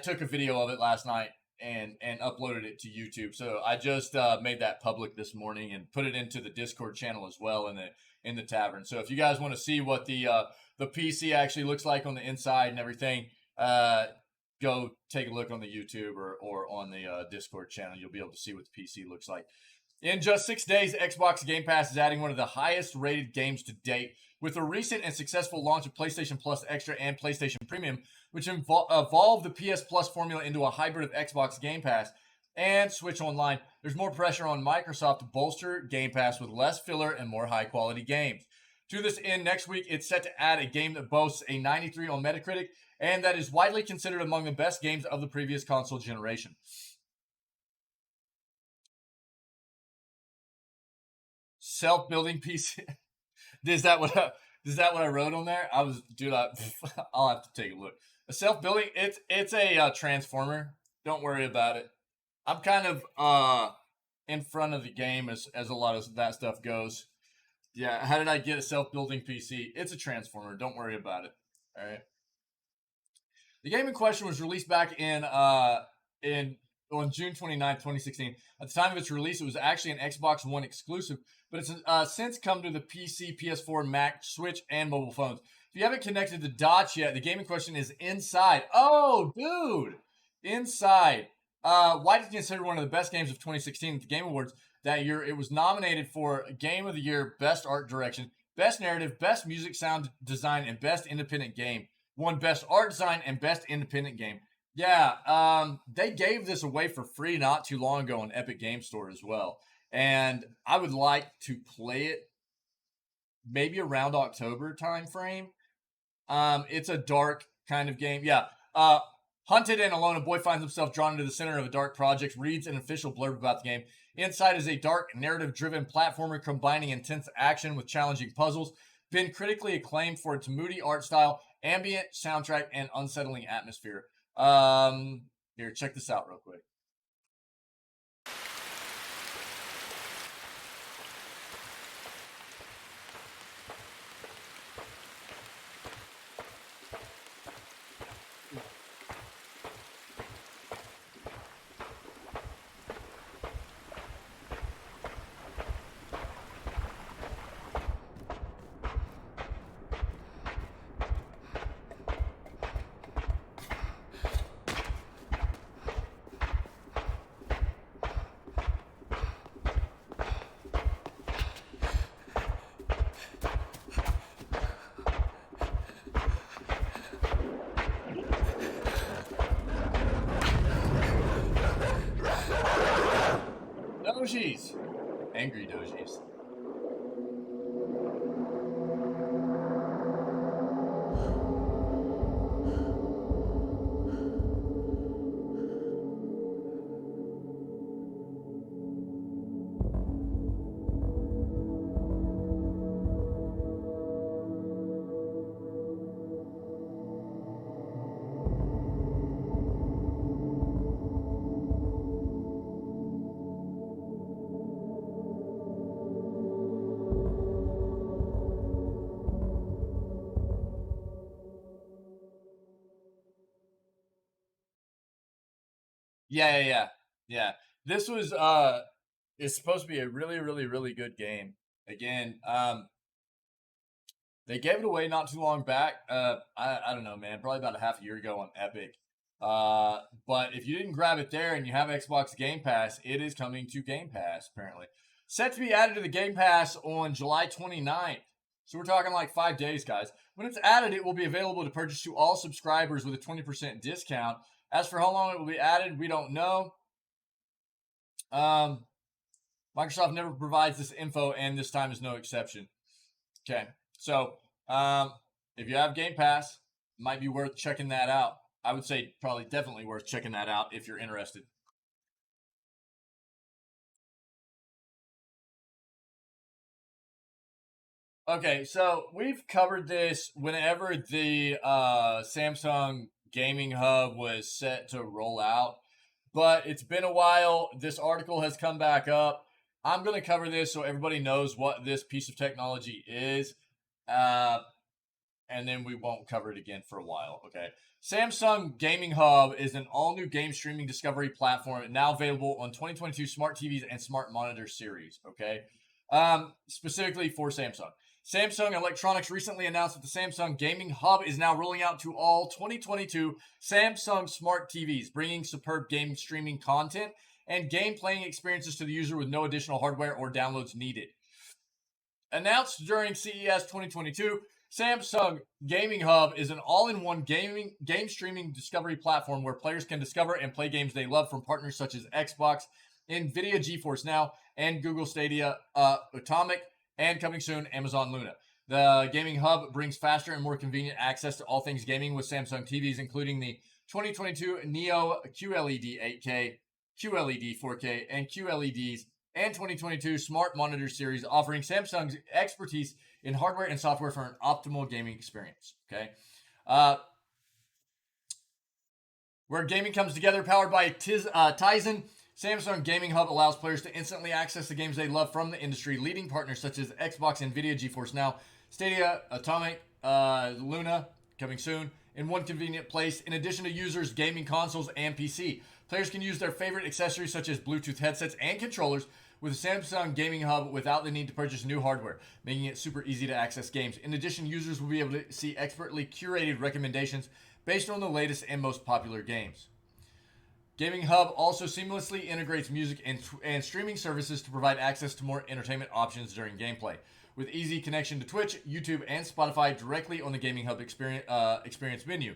took a video of it last night and uploaded it to YouTube. So I just made that public this morning and put it into the Discord channel as well in the tavern. So if you guys want to see what the PC actually looks like on the inside and everything, go take a look on the YouTube or on the Discord channel. You'll be able to see what the PC looks like. In just 6 days, Xbox Game Pass is adding one of the highest rated games to date, with the recent and successful launch of PlayStation Plus Extra and PlayStation Premium, which evolved the PS Plus formula into a hybrid of Xbox Game Pass and Switch Online. There's more pressure on Microsoft to bolster Game Pass with less filler and more high-quality games. To this end, next week, it's set to add a game that boasts a 93 on Metacritic and that is widely considered among the best games of the previous console generation. Self-building PC. Is that what I wrote on there? I'll have to take a look. A self-building, it's a transformer. Don't worry about it. I'm kind of in front of the game as a lot of that stuff goes. Yeah, how did I get a self-building PC? It's a transformer. Don't worry about it. All right. The game in question was released back on June 29th, 2016. At the time of its release, it was actually an Xbox One exclusive, but it's since come to the PC, PS4, Mac, Switch, and mobile phones. If you haven't connected the dots yet, the game in question is Inside. Oh, dude! Inside. Widely considered one of the best games of 2016 at the Game Awards that year. It was nominated for Game of the Year, Best Art Direction, Best Narrative, Best Music Sound Design, and Best Independent Game. Won Best Art Design and Best Independent Game. Yeah, they gave this away for free not too long ago on Epic Game Store as well. And I would like to play it maybe around October time frame. It's a dark kind of game. Yeah. Hunted and alone, a boy finds himself drawn into the center of a dark project, reads an official blurb about the game. Inside is a dark, narrative-driven platformer combining intense action with challenging puzzles. Been critically acclaimed for its moody art style ambient soundtrack, and unsettling atmosphere. Here, check this out real quick. Dojis. Angry Dojis. Yeah. This was it's supposed to be a really good game. Again, they gave it away not too long back. I don't know, man, probably about a half a year ago on Epic. But if you didn't grab it there and you have Xbox Game Pass, it is coming to Game Pass, apparently. Set to be added to the Game Pass on July 29th. So we're talking like 5 days, guys. When it's added, it will be available to purchase to all subscribers with a 20% discount. As for how long it will be added, we don't know. Microsoft never provides this info, and this time is no exception. Okay, so if you have Game Pass, it might be worth checking that out. I would say probably definitely worth checking that out if you're interested. Okay, so we've covered this whenever the Samsung Gaming Hub was set to roll out, but it's been a while. This article has come back up. I'm going to cover this so everybody knows what this piece of technology is, and then we won't cover it again for a while, okay? Samsung Gaming Hub is an all-new game streaming discovery platform now available on 2022 smart TVs and smart monitor series, okay? Specifically for Samsung. Samsung Electronics recently announced that the Samsung Gaming Hub is now rolling out to all 2022 Samsung smart TVs, bringing superb game streaming content and game playing experiences to the user with no additional hardware or downloads needed. Announced during CES 2022, Samsung Gaming Hub is an all-in-one game streaming discovery platform where players can discover and play games they love from partners such as Xbox, Nvidia GeForce Now, and Google Stadia, Atomic, and coming soon, Amazon Luna. The Gaming Hub brings faster and more convenient access to all things gaming with Samsung TVs, including the 2022 Neo QLED 8K, QLED 4K, and QLEDs, and 2022 Smart Monitor Series, offering Samsung's expertise in hardware and software for an optimal gaming experience. Okay, where gaming comes together, powered by Tizen. Samsung Gaming Hub allows players to instantly access the games they love from the industry, leading partners such as Xbox, Nvidia, GeForce Now, Stadia, Atomic, Luna, coming soon, in one convenient place, in addition to users' gaming consoles and PC. Players can use their favorite accessories such as Bluetooth headsets and controllers with the Samsung Gaming Hub without the need to purchase new hardware, making it super easy to access games. In addition, users will be able to see expertly curated recommendations based on the latest and most popular games. Gaming Hub also seamlessly integrates music and streaming services to provide access to more entertainment options during gameplay. With easy connection to Twitch, YouTube, and Spotify directly on the Gaming Hub experience menu.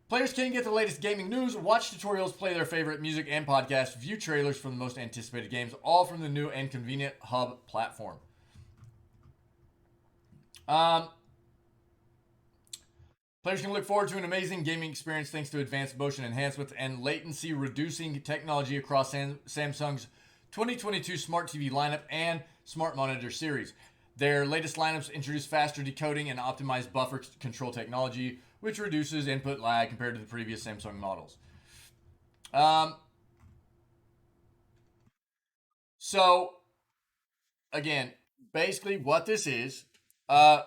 Players can get the latest gaming news, watch tutorials, play their favorite music and podcasts, view trailers for the most anticipated games, all from the new and convenient Hub platform. Players can look forward to an amazing gaming experience thanks to advanced motion enhancements and latency reducing technology across Samsung's 2022 Smart TV lineup and Smart Monitor series. Their latest lineups introduce faster decoding and optimized buffer control technology, which reduces input lag compared to the previous Samsung models. Um, so again, basically what this uh,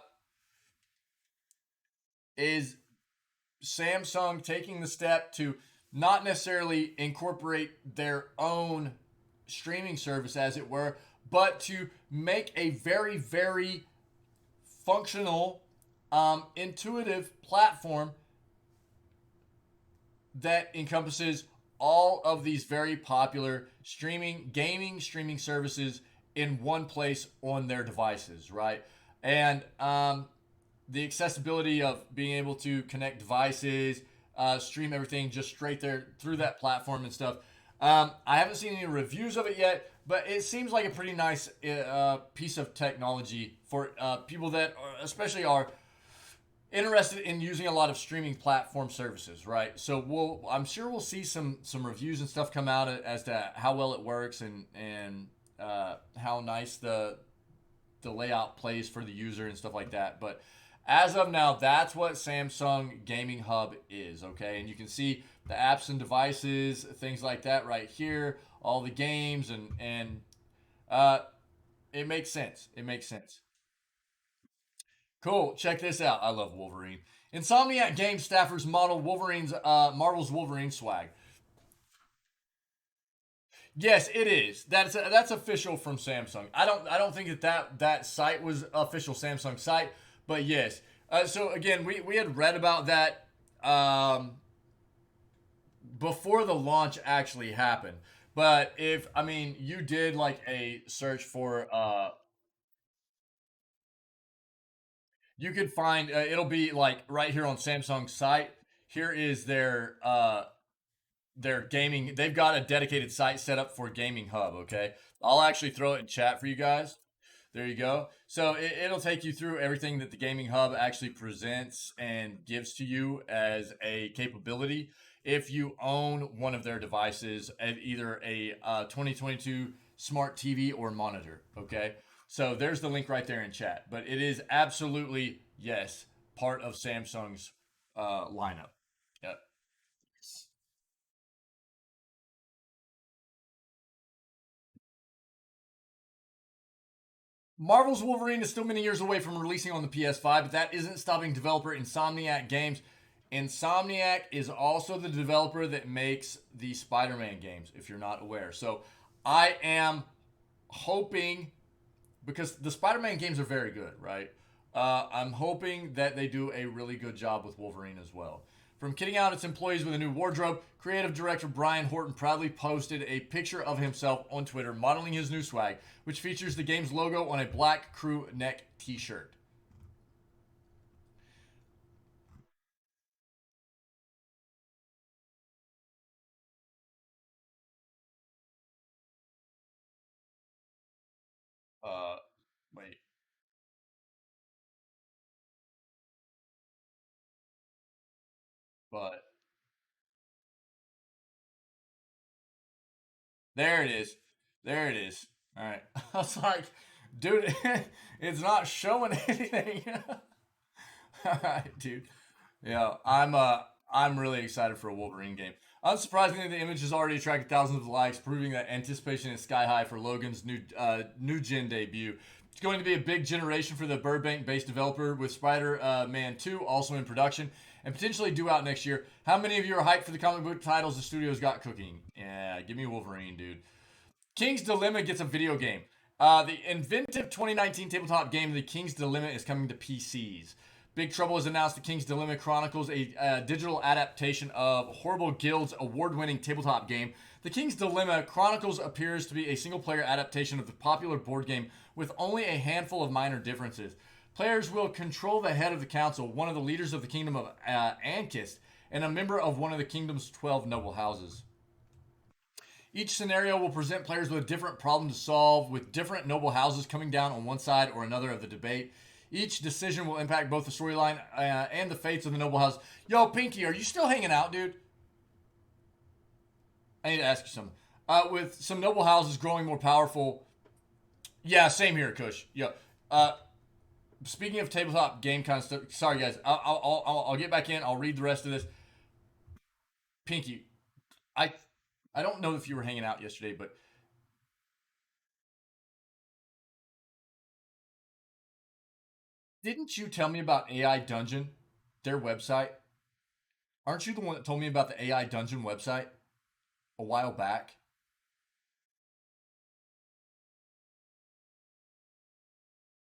is Samsung taking the step to not necessarily incorporate their own streaming service, as it were, but to make a very, very functional, intuitive platform that encompasses all of these very popular gaming streaming services in one place on their devices, right? And the accessibility of being able to connect devices, stream everything just straight there through that platform and stuff. I haven't seen any reviews of it yet, but it seems like a pretty nice piece of technology for people that especially are interested in using a lot of streaming platform services, right? So I'm sure we'll see some reviews and stuff come out as to how well it works and how nice the layout plays for the user and stuff like that. But as of now, that's what Samsung Gaming Hub is, okay? And you can see the apps and devices, things like that right here, all the games, and it makes sense. It makes sense. Cool. Check this out. I love Wolverine. Insomniac Games staffers modeled Marvel's Wolverine swag. Yes, it is. That's official from Samsung. I don't think that site was official Samsung site, but yes. So again, we had read about that before the launch actually happened. But if I mean you did like a search for you could find it'll be like right here on Samsung's site. Here is their gaming. They've got a dedicated site set up for Gaming Hub. Okay, I'll actually throw it in chat for you guys. There you go. So it'll take you through everything that the Gaming Hub actually presents and gives to you as a capability if you own one of their devices, either a 2022 smart TV or monitor. Okay. So there's the link right there in chat. But it is absolutely, yes, part of Samsung's lineup. Yep. Marvel's Wolverine is still many years away from releasing on the PS5, but that isn't stopping developer Insomniac Games. Insomniac is also the developer that makes the Spider-Man games, if you're not aware. So I am hoping, because the Spider-Man games are very good, right? I'm hoping that they do a really good job with Wolverine as well. From kitting out its employees with a new wardrobe, creative director Brian Horton proudly posted a picture of himself on Twitter modeling his new swag, which features the game's logo on a black crew neck t-shirt. Uh, wait, but there it is. There it is. All right. I was like, dude, it's not showing anything. All right, dude. Yeah, I'm really excited for a Wolverine game. Unsurprisingly, the image has already attracted thousands of likes, proving that anticipation is sky high for Logan's new gen debut. It's going to be a big generation for the Burbank-based developer, with Spider-Man 2 also in production and potentially due out next year. How many of you are hyped for the comic book titles the studio's got cooking? Yeah, give me Wolverine, dude. King's Dilemma gets a video game. The inventive 2019 tabletop game, The King's Dilemma, is coming to PCs. Big Trouble has announced The King's Dilemma Chronicles, a digital adaptation of Horrible Guild's award-winning tabletop game. The King's Dilemma Chronicles appears to be a single-player adaptation of the popular board game with only a handful of minor differences. Players will control the head of the council, one of the leaders of the kingdom of Antics, and a member of one of the kingdom's 12 noble houses. Each scenario will present players with a different problem to solve, with different noble houses coming down on one side or another of the debate. Each decision will impact both the storyline and the fates of the noble house. Yo, Pinky, are you still hanging out, dude? I need to ask you something. With some noble houses growing more powerful. Yeah, same here, Kush. Yeah. uh, speaking of tabletop game kind of stuff, sorry guys, I'll get back in. I'll read the rest of this. Pinky, I I don't know if you were hanging out yesterday, but didn't you tell me about AI Dungeon, their website? Aren't you the one that told me about the AI Dungeon website a while back?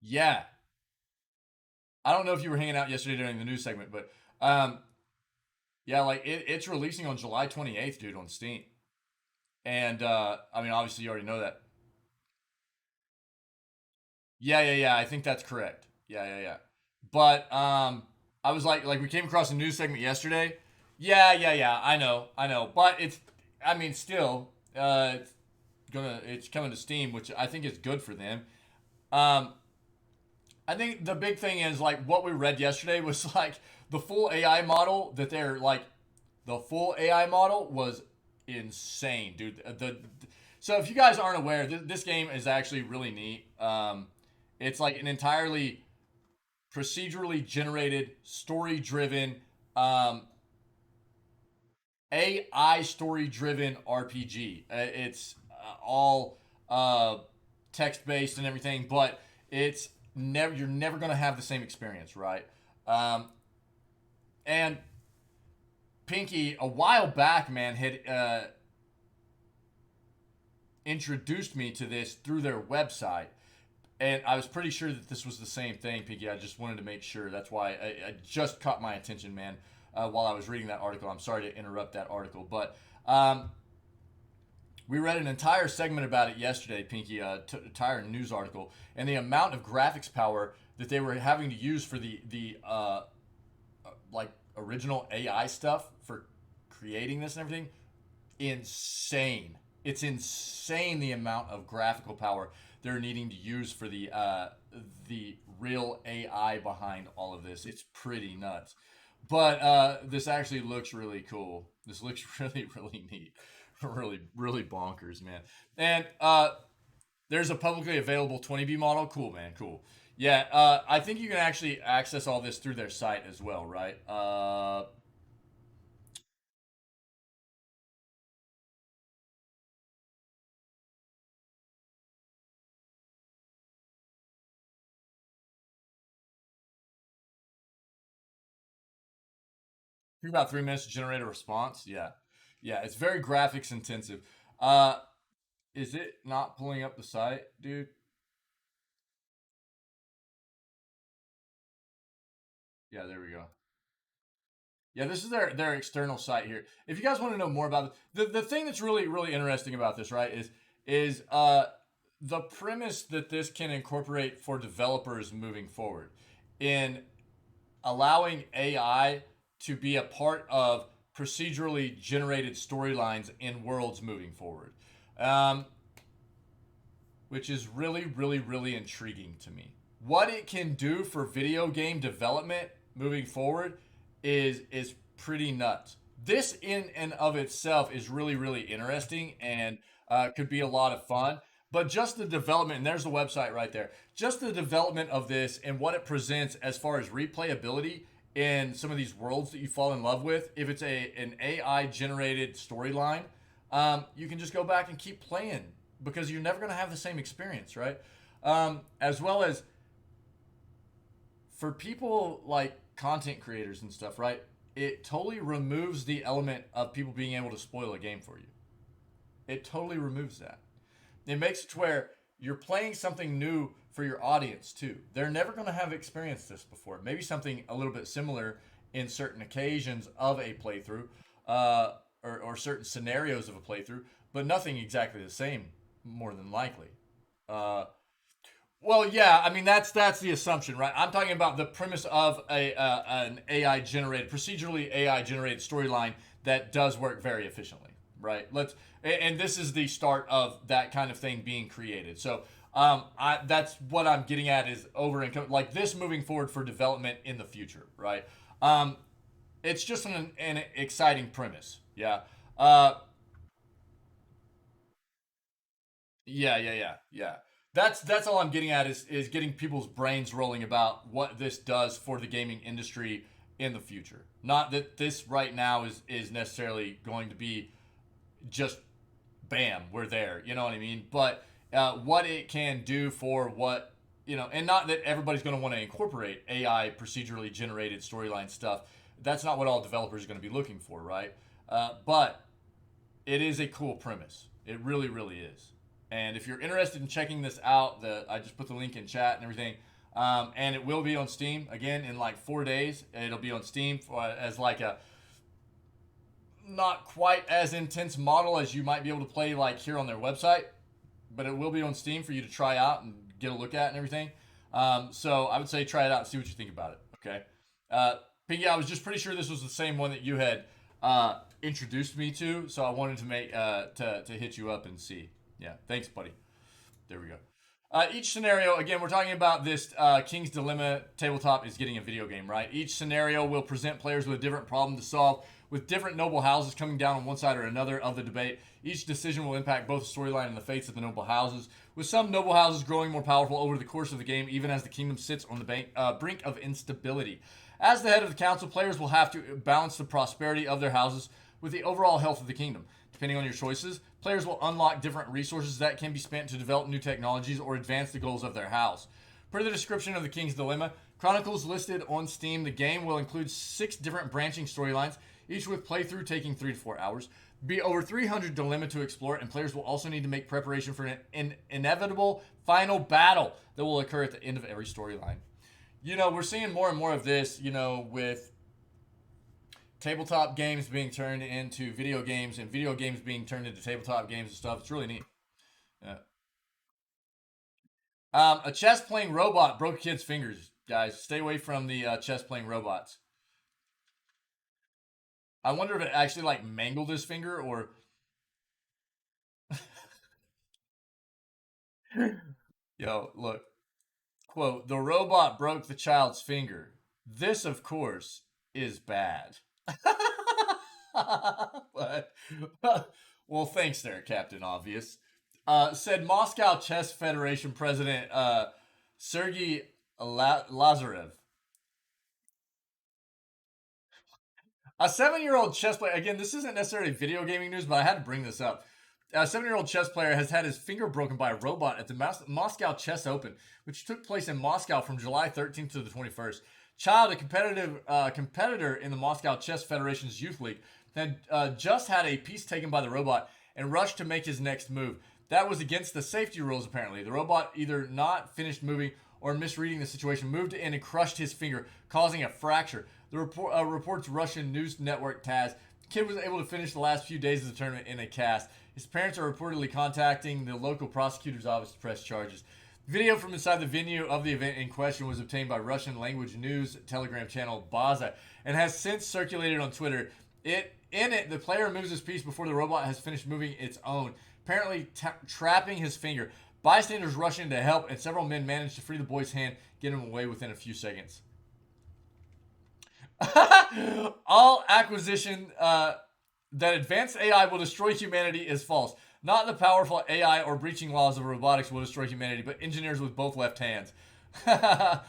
Yeah. I don't know if you were hanging out yesterday during the news segment, but um, yeah, like it's releasing on July 28th, dude, on Steam. And I mean, obviously, you already know that. Yeah. I think that's correct. Yeah. But I was like we came across a news segment yesterday. Yeah. I know. But it's, I mean, still, it's coming to Steam, which I think is good for them. Um, I think the big thing is like what we read yesterday was like the full AI model that they're like the full AI model was insane, dude. So if you guys aren't aware, this game is actually really neat. It's like an entirely procedurally generated, story-driven, um, AI story-driven RPG. It's all text-based and everything, but it's never you're never gonna have the same experience, right? Um, and Pinky a while back, man, had introduced me to this through their website. And I was pretty sure that this was the same thing, Pinky. I just wanted to make sure. That's why I just caught my attention, man, while I was reading that article. I'm sorry to interrupt that article. But we read an entire segment about it yesterday, Pinky, entire news article. And the amount of graphics power that they were having to use for the like original AI stuff for creating this and everything, insane. It's insane the amount of graphical power they're needing to use for the real AI behind all of this. It's pretty nuts. But this actually looks really cool. This looks really neat. Really bonkers, man. And there's a publicly available 20B model. Cool, man. Cool. Yeah, I think you can actually access all this through their site as well, right? Took about 3 minutes to generate a response. Yeah, it's very graphics intensive. Uh, is it not pulling up the site, dude? Yeah, there we go. Yeah, this is their external site here. If you guys want to know more about it, the thing that's really interesting about this, right, is the premise that this can incorporate for developers moving forward in allowing AI to be a part of procedurally generated storylines in worlds moving forward, um, which is really intriguing to me. What it can do for video game development moving forward is pretty nuts. This in and of itself is really interesting and could be a lot of fun. But just the development, and there's the website right there. Just the development of this and what it presents as far as replayability in some of these worlds that you fall in love with. If it's an AI generated storyline, you can just go back and keep playing because you're never going to have the same experience, right? As well as for people like content creators and stuff, right? It totally removes the element of people being able to spoil a game for you. It totally removes that. It makes it to where you're playing something new for your audience too. They're never going to have experienced this before. Maybe something a little bit similar in certain occasions of a playthrough, or certain scenarios of a playthrough, but nothing exactly the same, more than likely. Uh, well, yeah, I mean that's the assumption, right? I'm talking about the premise of an AI generated, procedurally AI generated storyline that does work very efficiently, right? And this is the start of that kind of thing being created. So, that's what I'm getting at is over and like this moving forward for development in the future, right? Um, it's just an exciting premise, yeah. Uh, yeah. That's all I'm getting at is getting people's brains rolling about what this does for the gaming industry in the future. Not that this right now is necessarily going to be just bam, we're there. You know what I mean? But what it can do for what, and not that everybody's going to want to incorporate AI procedurally generated storyline stuff. That's not what all developers are going to be looking for, right? But it is a cool premise. It really, really is. And if you're interested in checking this out, I just put the link in chat and everything. And it will be on Steam again in like 4 days. It'll be on Steam as like a not quite as intense model as you might be able to play like here on their website, but it will be on Steam for you to try out and get a look at and everything. So I would say try it out and see what you think about it. Okay. Piggy, I was just pretty sure this was the same one that you had introduced me to, so I wanted to make to hit you up and see. Yeah, thanks, buddy. There we go. Each scenario, again, we're talking about this King's Dilemma tabletop is getting a video game, right? Each scenario will present players with a different problem to solve, with different noble houses coming down on one side or another of the debate. Each decision will impact both the storyline and the fates of the noble houses, with some noble houses growing more powerful over the course of the game, even as the kingdom sits on the brink of instability. As the head of the council, players will have to balance the prosperity of their houses with the overall health of the kingdom. Depending on your choices, players will unlock different resources that can be spent to develop new technologies or advance the goals of their house. Per the description of the King's Dilemma, Chronicles listed on Steam, the game will include 6 different branching storylines, each with playthrough taking 3 to 4 hours. Be over 300 dilemma to explore, and players will also need to make preparation for an inevitable final battle that will occur at the end of every storyline. We're seeing more and more of this, with tabletop games being turned into video games and video games being turned into tabletop games and stuff. It's really neat. Yeah. A chess playing robot broke a kid's fingers, guys. Stay away from the chess playing robots. I wonder if it actually like mangled his finger or. Yo, look. Quote, the robot broke the child's finger. This, of course, is bad. but, well, thanks there, Captain Obvious. Said Moscow Chess Federation President Sergey Lazarev. A 7-year-old chess player, again, this isn't necessarily video gaming news, but I had to bring this up. A 7-year-old chess player has had his finger broken by a robot at the Moscow Chess Open, which took place in Moscow from July 13th to the 21st. Child, a competitor in the Moscow Chess Federation's Youth League, had just had a piece taken by the robot and rushed to make his next move. That was against the safety rules, apparently. The robot either not finished moving or misreading the situation, moved in and crushed his finger, causing a fracture. The reports Russian news network TASS. The kid was able to finish the last few days of the tournament in a cast. His parents are reportedly contacting the local prosecutor's office to press charges. Video from inside the venue of the event in question was obtained by Russian language news telegram channel Baza and has since circulated on Twitter. In it, the player moves his piece before the robot has finished moving its own, apparently trapping his finger. Bystanders rush in to help, and several men manage to free the boy's hand, get him away within a few seconds. All acquisition that advanced AI will destroy humanity is false. Not the powerful AI or breaching laws of robotics will destroy humanity, but engineers with both left hands. The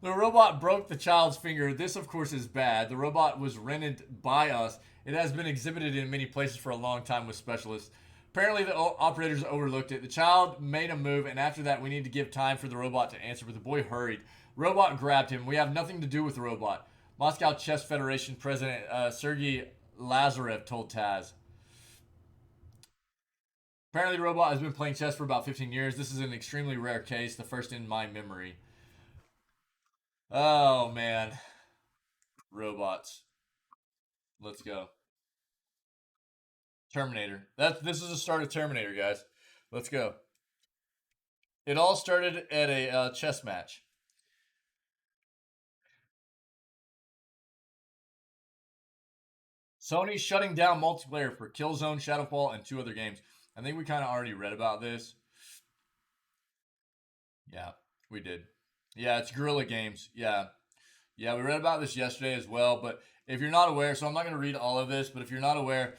robot broke the child's finger. This, of course, is bad. The robot was rented by us. It has been exhibited in many places for a long time with specialists. Apparently, the operators overlooked it. The child made a move, and after that, we need to give time for the robot to answer, but the boy hurried. Robot grabbed him. We have nothing to do with the robot. Moscow Chess Federation President Sergey Lazarev told TASS. Apparently, the robot has been playing chess for about 15 years. This is an extremely rare case, the first in my memory. Oh, man. Robots. Let's go. Terminator. This is the start of Terminator, guys. Let's go. It all started at a chess match. Sony shutting down multiplayer for Killzone, Shadowfall, and 2 other games. I think we kind of already read about this. Yeah, we did. Yeah, it's Guerrilla Games. Yeah. Yeah, we read about this yesterday as well. But if you're not aware, so I'm not going to read all of this, but if you're not aware,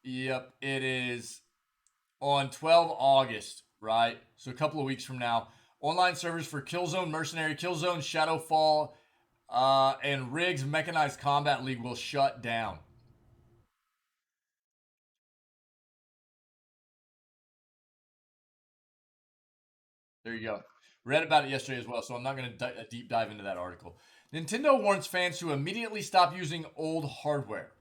yep, it is on 12 August, right? So a couple of weeks from now, online servers for Killzone Mercenary, Killzone Shadowfall, and Riggs Mechanized Combat League will shut down. There you go. Read about it yesterday as well, so I'm not going to deep dive into that article. Nintendo warns fans to immediately stop using old hardware.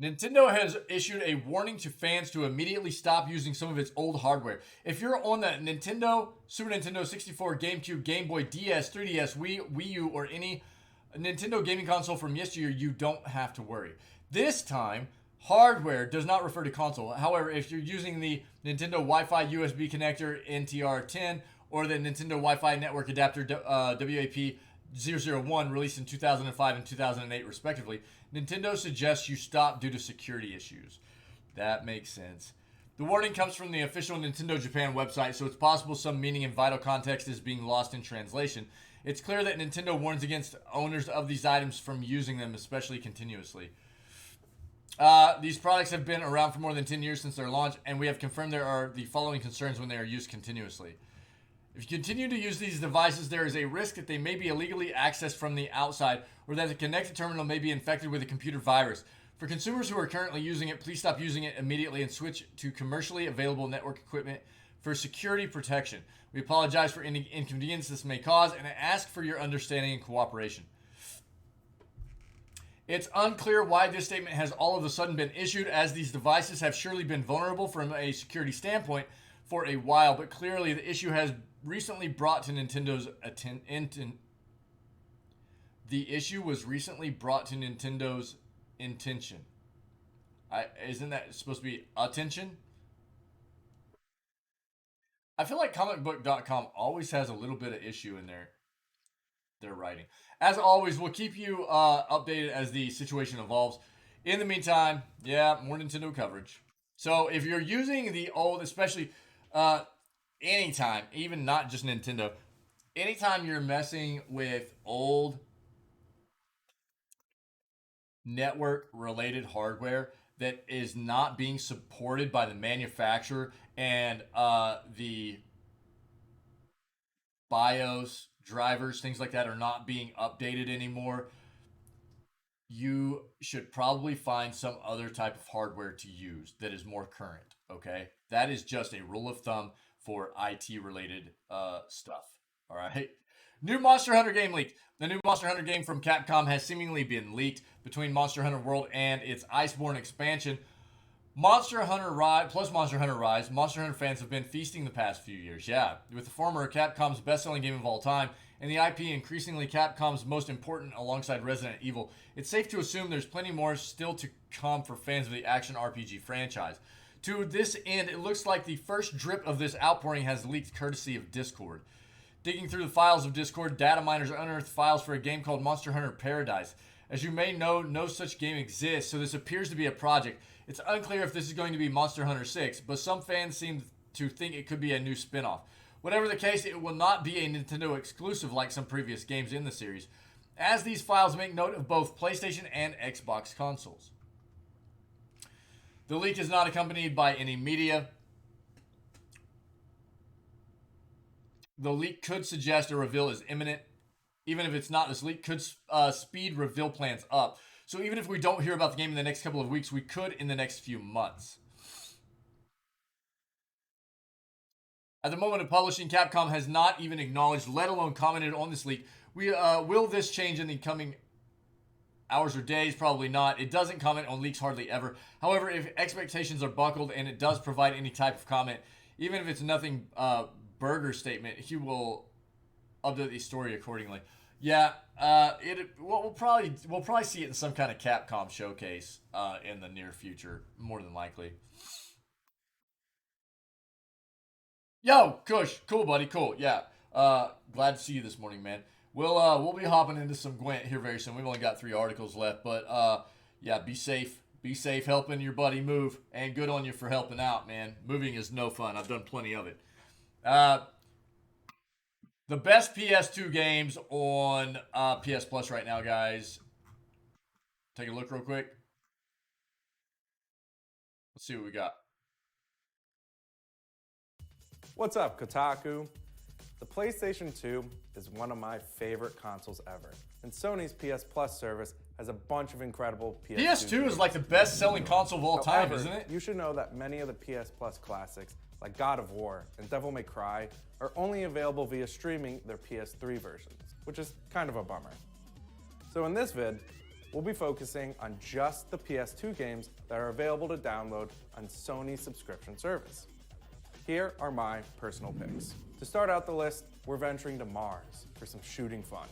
Nintendo has issued a warning to fans to immediately stop using some of its old hardware. If you're on the Nintendo, Super Nintendo 64, GameCube, Game Boy, DS, 3DS, Wii U, or any Nintendo gaming console from yesteryear, you don't have to worry. This time, hardware does not refer to console. However, if you're using the Nintendo Wi-Fi USB connector NTR10 or the Nintendo Wi-Fi Network Adapter WAP 001 released in 2005 and 2008 respectively, Nintendo suggests you stop due to security issues. That makes sense. The warning comes from the official Nintendo Japan website, so it's possible some meaning and vital context is being lost in translation. It's clear that Nintendo warns against owners of these items from using them, especially continuously. These products have been around for more than 10 years since their launch, and we have confirmed there are the following concerns when they are used continuously. If you continue to use these devices, there is a risk that they may be illegally accessed from the outside or that the connected terminal may be infected with a computer virus. For consumers who are currently using it, please stop using it immediately and switch to commercially available network equipment for security protection. We apologize for any inconvenience this may cause and ask for your understanding and cooperation. It's unclear why this statement has all of a sudden been issued, as these devices have surely been vulnerable from a security standpoint for a while, but clearly the issue has recently brought to Nintendo's attention. The issue was recently brought to Nintendo's intention. Isn't that supposed to be attention? I feel like comicbook.com always has a little bit of issue in their writing. As always, we'll keep you updated as the situation evolves. In the meantime, yeah, more Nintendo coverage. So if you're using the old, especially anytime, even not just Nintendo, anytime you're messing with old network related hardware that is not being supported by the manufacturer and the BIOS drivers, things like that, are not being updated anymore, you should probably find some other type of hardware to use that is more current. Okay, that is just a rule of thumb for IT related stuff. All right. New Monster Hunter game leaked. The new Monster Hunter game from Capcom has seemingly been leaked. Between Monster Hunter World and its Iceborne expansion, Monster Hunter Rise plus Monster Hunter Rise, Monster Hunter fans have been feasting the past few years. Yeah, with the former Capcom's best-selling game of all time and the IP increasingly Capcom's most important alongside Resident Evil, it's safe to assume there's plenty more still to come for fans of the action RPG franchise. To this end, it looks like the first drip of this outpouring has leaked courtesy of Discord. Digging through the files of Discord, data miners unearthed files for a game called Monster Hunter Paradise. As you may know, no such game exists, so this appears to be a project. It's unclear if this is going to be Monster Hunter 6, but some fans seem to think it could be a new spin-off. Whatever the case, it will not be a Nintendo exclusive like some previous games in the series, as these files make note of both PlayStation and Xbox consoles. The leak is not accompanied by any media. The leak could suggest a reveal is imminent. Even if it's not, this leak could speed reveal plans up. So even if we don't hear about the game in the next couple of weeks, we could in the next few months. At the moment of publishing, Capcom has not even acknowledged, let alone commented on this leak. Will this change in the coming hours or days? Probably not. It doesn't comment on leaks hardly ever. However, if expectations are buckled and it does provide any type of comment, even if it's nothing burger statement, he will update the story accordingly. Yeah, we'll probably see it in some kind of Capcom showcase in the near future, more than likely. Yo, Kush, cool, buddy, cool. Yeah, glad to see you this morning, man. We'll be hopping into some Gwent here very soon. We've only got 3 articles left, but yeah, be safe. Be safe helping your buddy move, and good on you for helping out, man. Moving is no fun. I've done plenty of it. The best PS2 games on PS Plus right now, guys. take a look real quick. Let's see what we got. What's up, Kotaku? The PlayStation 2 is one of my favorite consoles ever, and Sony's PS Plus service has a bunch of incredible PS2 PS2 is like the best-selling console of all time, isn't it? You should know that many of the PS Plus classics, like God of War and Devil May Cry, are only available via streaming their PS3 versions, which is kind of a bummer. So in this vid, we'll be focusing on just the PS2 games that are available to download on Sony's subscription service. Here are my personal picks. To start out the list, we're venturing to Mars for some shooting fun.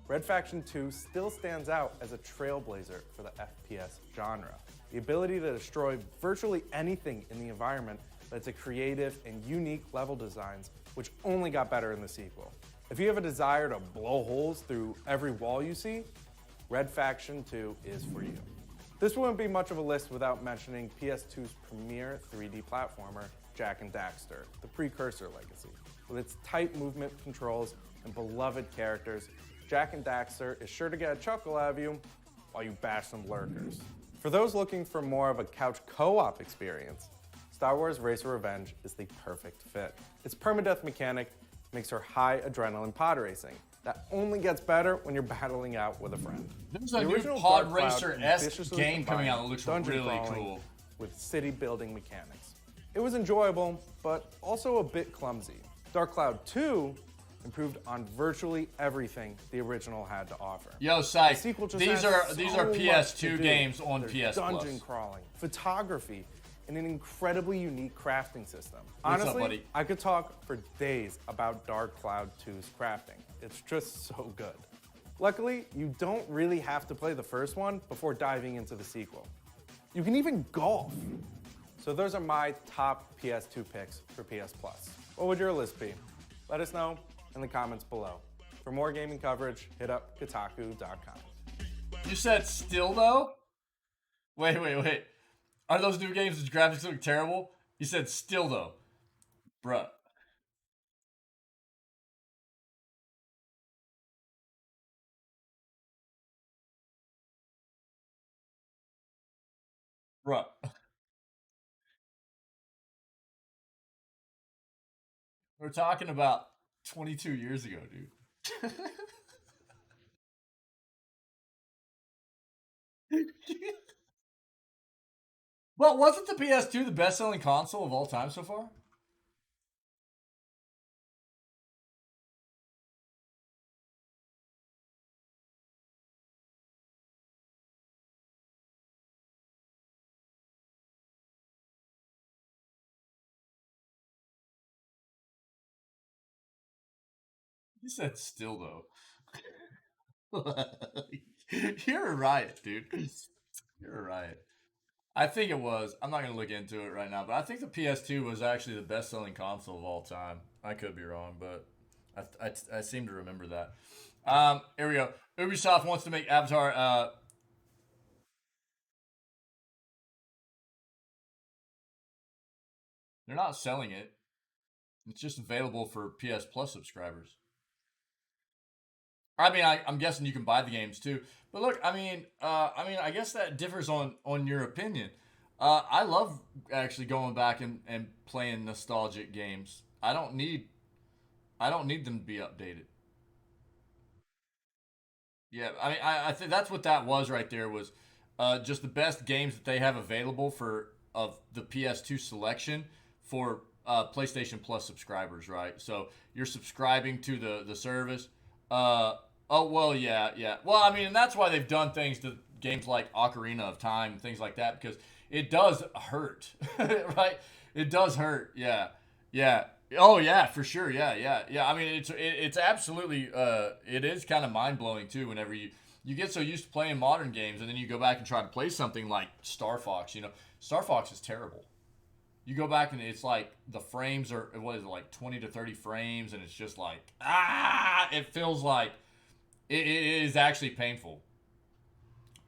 Red Faction 2 still stands out as a trailblazer for the FPS genre. The ability to destroy virtually anything in the environment led to creative and unique level designs, which only got better in the sequel. If you have a desire to blow holes through every wall you see, Red Faction 2 is for you. This wouldn't be much of a list without mentioning PS2's premier 3D platformer, Jak and Daxter, the precursor legacy. With its tight movement controls and beloved characters, Jak and Daxter is sure to get a chuckle out of you while you bash some lurkers. For those looking for more of a couch co-op experience, Star Wars Racer Revenge is the perfect fit. Its permadeath mechanic makes for high adrenaline pod racing that only gets better when you're battling out with a friend. There's a new pod racer-esque game coming out that looks really cool. With city building mechanics. It was enjoyable, but also a bit clumsy. Dark Cloud 2 improved on virtually everything the original had to offer. Yo, Syke, these are PS2 games on PS Plus. Dungeon crawling, photography, and an incredibly unique crafting system. What's Honestly, up, buddy? I could talk for days about Dark Cloud 2's crafting. It's just so good. Luckily, you don't really have to play the first one before diving into the sequel. You can even golf. So those are my top PS2 picks for PS Plus. What would your list be? Let us know in the comments below. For more gaming coverage, hit up Kotaku.com. You said still though? Wait. Are those new games whose graphics look terrible? You said still though. Bruh. Bruh. We're talking about 22 years ago, dude. Well, wasn't the PS2 the best-selling console of all time so far? You said still though. You're a riot, dude. You're a riot. I think it was. I'm not going to look into it right now, but I think the PS2 was actually the best-selling console of all time. I could be wrong, but I seem to remember that. Here we go. Ubisoft wants to make Avatar. They're not selling it. It's just available for PS Plus subscribers. I mean, I'm guessing you can buy the games too. But look, I guess that differs on your opinion. I love actually going back and playing nostalgic games. I don't need them to be updated. Yeah, I mean, I think that's what that was right there was just the best games that they have available for of the PS2 selection for PlayStation Plus subscribers, right? So you're subscribing to the service. Oh, well, yeah. Well, I mean, and that's why they've done things to games like Ocarina of Time and things like that, because it does hurt, right? It does hurt, yeah. Oh, yeah, for sure, yeah. I mean, it's absolutely, it is kind of mind-blowing, too, whenever you get so used to playing modern games, and then you go back and try to play something like Star Fox, Star Fox is terrible. You go back and it's like the frames are, what is it, like 20 to 30 frames, and it's just like, it feels like, it is actually painful.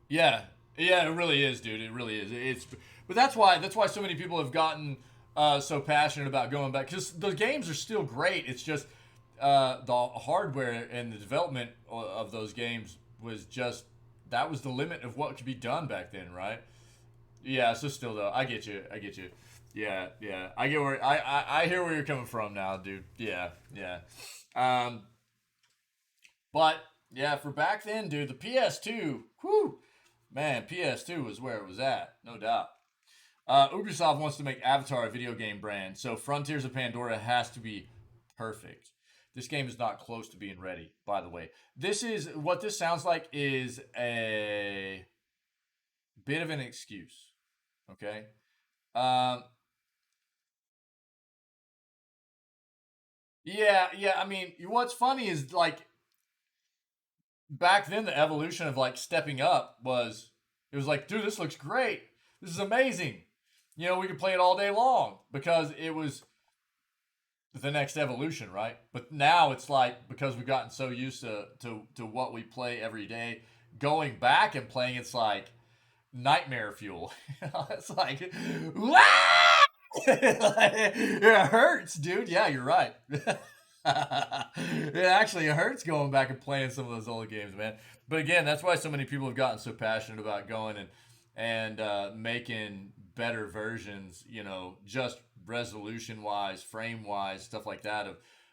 Yeah, it really is, dude. It really is. But that's why so many people have gotten so passionate about going back, because the games are still great. It's just the hardware and the development of those games was just that was the limit of what could be done back then, right? Yeah, so still though, I get you. Yeah, yeah. I get where I hear where you're coming from now, dude. Yeah, yeah. Um, but yeah, for back then, dude, the PS2, whew, man, PS2 was where it was at, no doubt. Ubisoft wants to make Avatar a video game brand, so Frontiers of Pandora has to be perfect. This game is not close to being ready, by the way. This is what this sounds like is a bit of an excuse. Okay. Um, yeah, yeah. I mean, what's funny is like back then the evolution of like stepping up was it was like, dude, this looks great. This is amazing. You know, we could play it all day long because it was the next evolution, right? But now it's like because we've gotten so used to what we play every day, going back and playing it's like nightmare fuel. It's like, "Wah!" It hurts, dude. Yeah, you're right. It actually hurts going back and playing some of those old games, man. But again, that's why so many people have gotten so passionate about going and making better versions. You know, just resolution wise, frame wise, stuff like that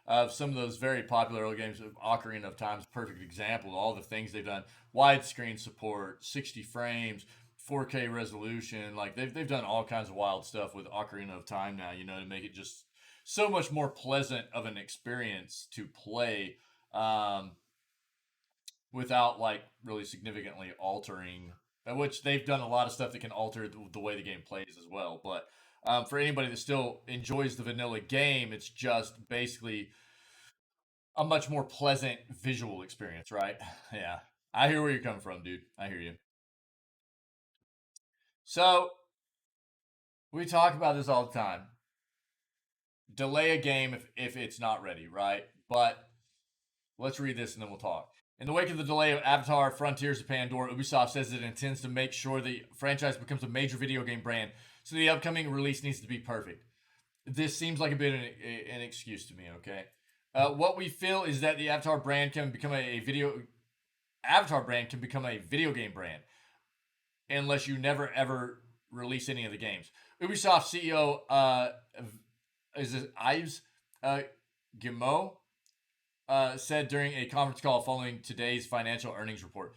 of some of those very popular old games. Ocarina of Time is a perfect example. All the things they've done, widescreen support, 60 frames, 4K resolution. Like they've done all kinds of wild stuff with Ocarina of Time now, you know, to make it just so much more pleasant of an experience to play without like really significantly altering. Which they've done a lot of stuff that can alter the way the game plays as well. But for anybody that still enjoys the vanilla game, it's just basically a much more pleasant visual experience, right? Yeah, I hear where you're coming from, dude. I hear you. So we talk about this all the time. Delay a game if it's not ready, right? But let's read this and then we'll talk. In the wake of the delay of Avatar Frontiers of Pandora, Ubisoft says it intends to make sure the franchise becomes a major video game brand, so the upcoming release needs to be perfect. This seems like a bit of an excuse to me, okay? What we feel is that the Avatar brand can become a video game brand unless you never ever release any of the games. Ubisoft CEO is it Yves Guillemot said during a conference call following today's financial earnings report.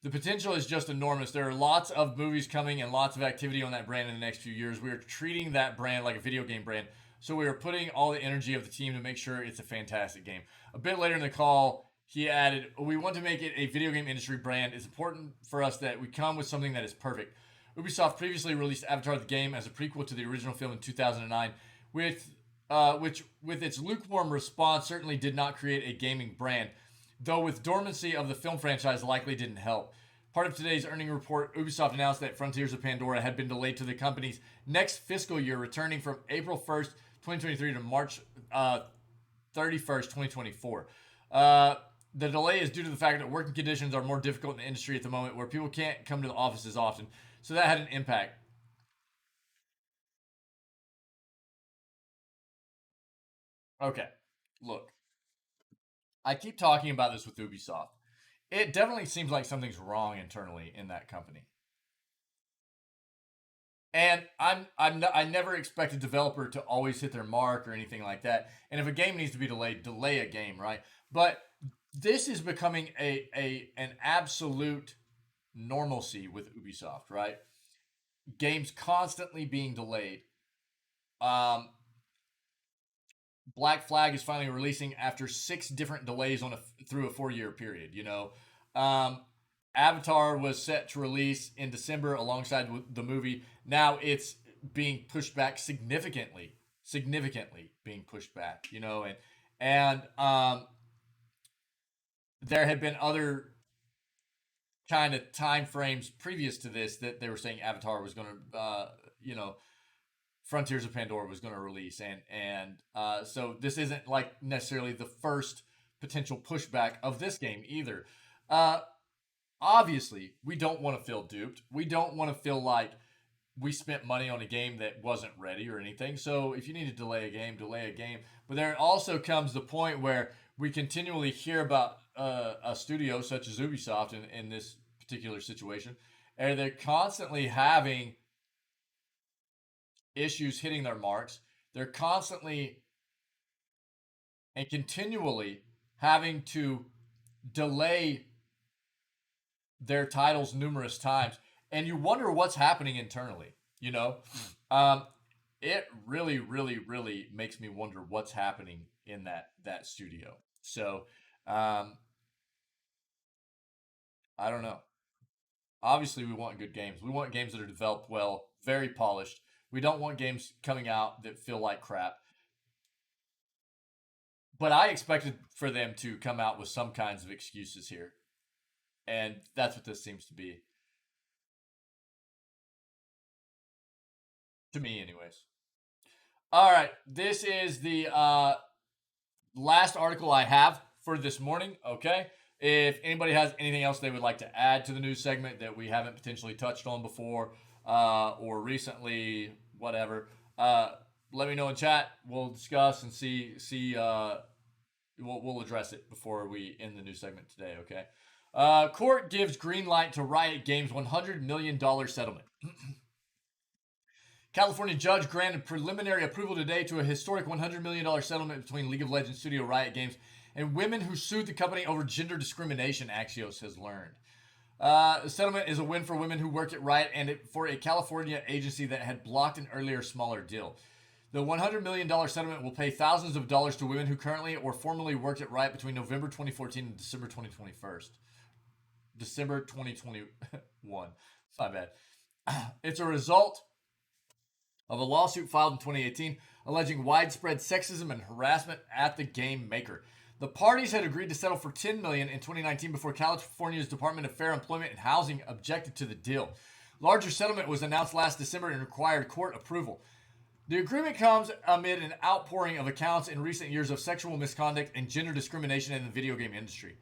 The potential is just enormous. There are lots of movies coming and lots of activity on that brand in the next few years. We are treating that brand like a video game brand. So we are putting all the energy of the team to make sure it's a fantastic game. A bit later in the call, he added, we want to make it a video game industry brand. It's important for us that we come with something that is perfect. Ubisoft previously released Avatar the game as a prequel to the original film in 2009, which with its lukewarm response certainly did not create a gaming brand, though with dormancy of the film franchise likely didn't help. Part of today's earnings report, Ubisoft announced that Frontiers of Pandora had been delayed to the company's next fiscal year, returning from April 1st, 2023 to March 31st, 2024. The delay is due to the fact that working conditions are more difficult in the industry at the moment, where people can't come to the offices often. So that had an impact. Okay, look, I keep talking about this with Ubisoft. It definitely seems like something's wrong internally in that company. And I never expect a developer to always hit their mark or anything like that. And if a game needs to be delayed, delay a game, right? But this is becoming an absolute normalcy with Ubisoft, right? Games constantly being delayed. Black Flag is finally releasing after 6 different delays through a 4-year period. You know, Avatar was set to release in December alongside the movie. Now it's being pushed back significantly being pushed back. You know, and there had been other kind of time frames previous to this that they were saying Avatar was going to, Frontiers of Pandora was going to release, and so this isn't like necessarily the first potential pushback of this game either. Obviously, we don't want to feel duped. We don't want to feel like we spent money on a game that wasn't ready or anything. So if you need to delay a game, delay a game. But there also comes the point where we continually hear about a studio such as Ubisoft in this particular situation, and they're constantly having issues hitting their marks. They're constantly and continually having to delay their titles numerous times, and you wonder what's happening internally. It really, really, really makes me wonder what's happening in that studio. So, I don't know. Obviously, we want good games. We want games that are developed well, very polished. We don't want games coming out that feel like crap. But I expected for them to come out with some kinds of excuses here. And that's what this seems to be. To me, anyways. All right. This is the last article I have for this morning. Okay. If anybody has anything else they would like to add to the news segment that we haven't potentially touched on before or recently, whatever, let me know in chat. We'll discuss and see. We'll address it before we end the news segment today. Okay. Court gives green light to Riot Games $100 million settlement. California judge granted preliminary approval today to a historic $100 million settlement between League of Legends studio Riot Games and women who sued the company over gender discrimination, Axios has learned. The settlement is a win for women who work at Riot and for a California agency that had blocked an earlier smaller deal. The $100 million settlement will pay thousands of dollars to women who currently or formerly worked at Riot between November 2014 and December 2021. December 2021. My bad. It's a result of a lawsuit filed in 2018 alleging widespread sexism and harassment at the game maker. The parties had agreed to settle for $10 million in 2019 before California's Department of Fair Employment and Housing objected to the deal. Larger settlement was announced last December and required court approval. The agreement comes amid an outpouring of accounts in recent years of sexual misconduct and gender discrimination in the video game industry.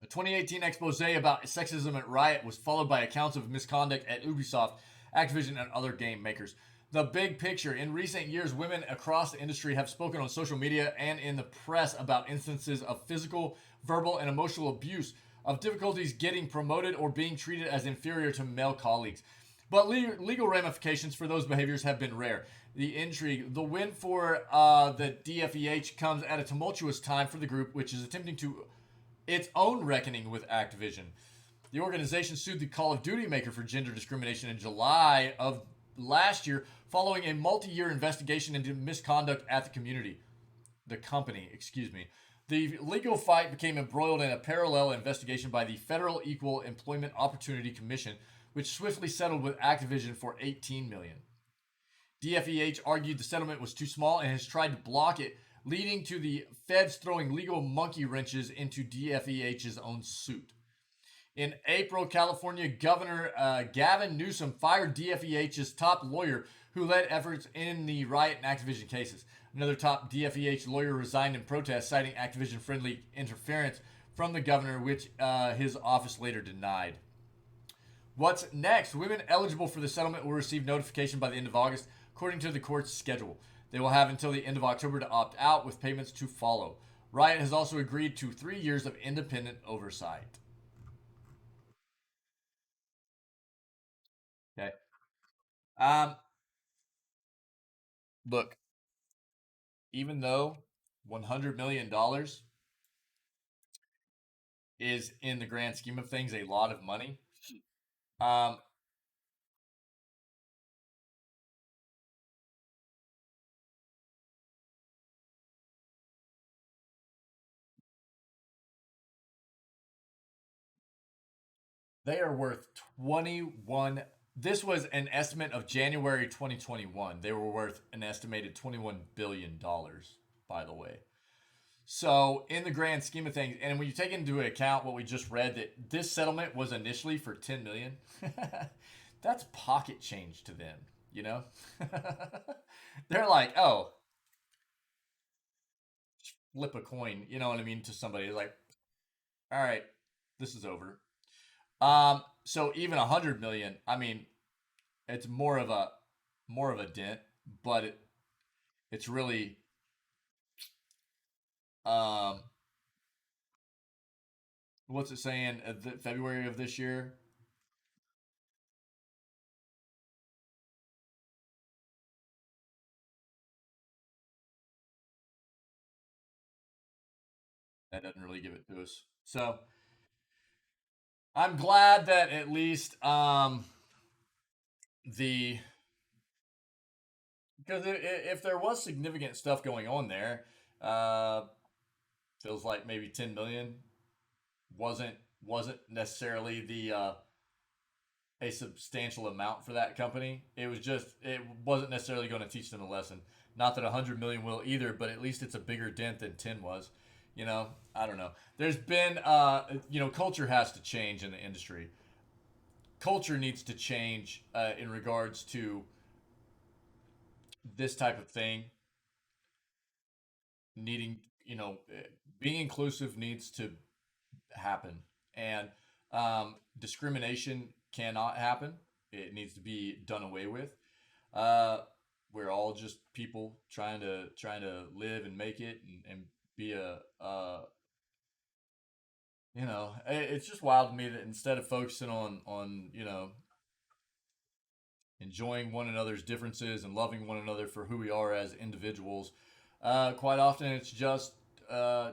A 2018 expose about sexism at Riot was followed by accounts of misconduct at Ubisoft, Activision, and other game makers. The big picture. In recent years, women across the industry have spoken on social media and in the press about instances of physical, verbal, and emotional abuse, of difficulties getting promoted or being treated as inferior to male colleagues. But legal ramifications for those behaviors have been rare. The intrigue, the win for the DFEH comes at a tumultuous time for the group, which is attempting to its own reckoning with Activision. The organization sued the Call of Duty maker for gender discrimination in July of last year, following a multi-year investigation into misconduct at the company. The legal fight became embroiled in a parallel investigation by the Federal Equal Employment Opportunity Commission, which swiftly settled with Activision for $18 million. DFEH argued the settlement was too small and has tried to block it, leading to the feds throwing legal monkey wrenches into DFEH's own suit. In April, California Governor Gavin Newsom fired DFEH's top lawyer who led efforts in the Riot and Activision cases. Another top DFEH lawyer resigned in protest, citing Activision-friendly interference from the governor, which his office later denied. What's next? Women eligible for the settlement will receive notification by the end of August, according to the court's schedule. They will have until the end of October to opt out, with payments to follow. Riot has also agreed to 3 years of independent oversight. Okay. Look, even though $100 million is, in the grand scheme of things, a lot of money, they are worth 21. This was an estimate of January 2021. They were worth an estimated $21 billion, by the way. So, in the grand scheme of things, and when you take into account what we just read, that this settlement was initially for $10 million, that's pocket change to them, you know? They're like, oh, flip a coin, you know what I mean, to somebody. Like, all right, this is over. So even 100 million, I mean, it's more of a dent, but it's really what's it saying? February of this year. That doesn't really give it to us. So I'm glad that at least the because if there was significant stuff going on there, feels like maybe 10 million wasn't necessarily the a substantial amount for that company. It wasn't necessarily going to teach them a lesson. Not that 100 million will either, but at least it's a bigger dent than 10 was. I don't know. There's been culture has to change in the industry. Culture needs to change in regards to this type of thing. Needing, being inclusive needs to happen, and discrimination cannot happen. It needs to be done away with. Uh, we're all just people trying to live and make it, and be it's just wild to me that instead of focusing on enjoying one another's differences and loving one another for who we are as individuals, quite often it's just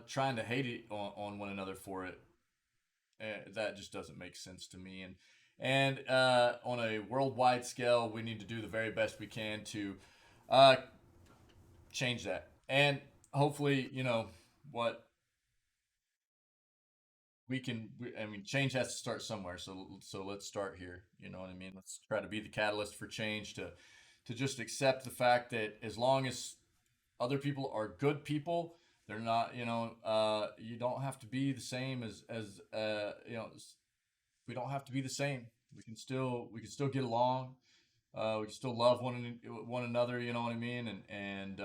trying to hate it on one another for it. That just doesn't make sense to me. And on a worldwide scale, we need to do the very best we can to uh, change that. And hopefully, what I mean, change has to start somewhere. So let's start here. You know what I mean? Let's try to be the catalyst for change, to just accept the fact that as long as other people are good people, they're not, you don't have to be the same as we don't have to be the same. We can still get along. We can still love one another. You know what I mean? And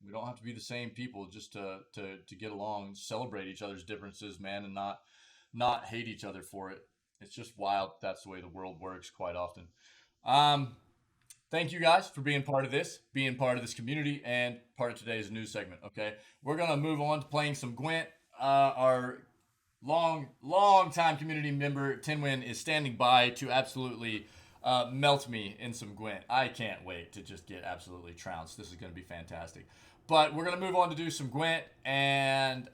we don't have to be the same people just to get along, celebrate each other's differences, man, and not hate each other for it. It's just wild. That's the way the world works quite often. Um, Thank you guys for being part of this, being part of this community, and part of today's news segment. Okay, we're gonna move on to playing some Gwent. Our long time community member Tinwin is standing by to absolutely melt me in some Gwent. I can't wait to just get absolutely trounced. This is gonna be fantastic. But we're gonna move on to do some Gwent, and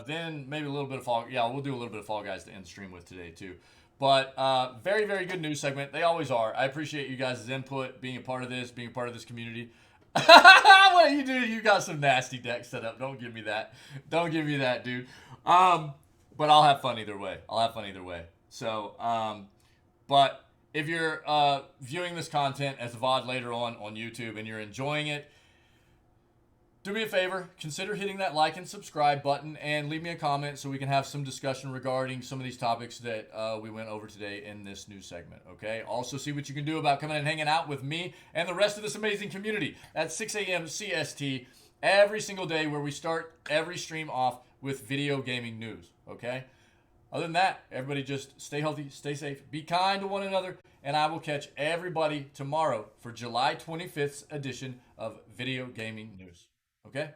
then maybe a little bit of Fall. Yeah, we'll do a little bit of Fall Guys to end the stream with today too. But very, very good news segment. They always are. I appreciate you guys' input, being a part of this, being a part of this community. What you do? You got some nasty deck set up. Don't give me that. Don't give me that, dude. But I'll have fun either way. I'll have fun either way. So, but if you're viewing this content as a VOD later on YouTube and you're enjoying it, do me a favor, consider hitting that like and subscribe button and leave me a comment so we can have some discussion regarding some of these topics that we went over today in this news segment, okay? Also, see what you can do about coming and hanging out with me and the rest of this amazing community at 6 a.m. CST every single day, where we start every stream off with video gaming news, okay? Other than that, everybody just stay healthy, stay safe, be kind to one another, and I will catch everybody tomorrow for July 25th's edition of Video Gaming News. Okay?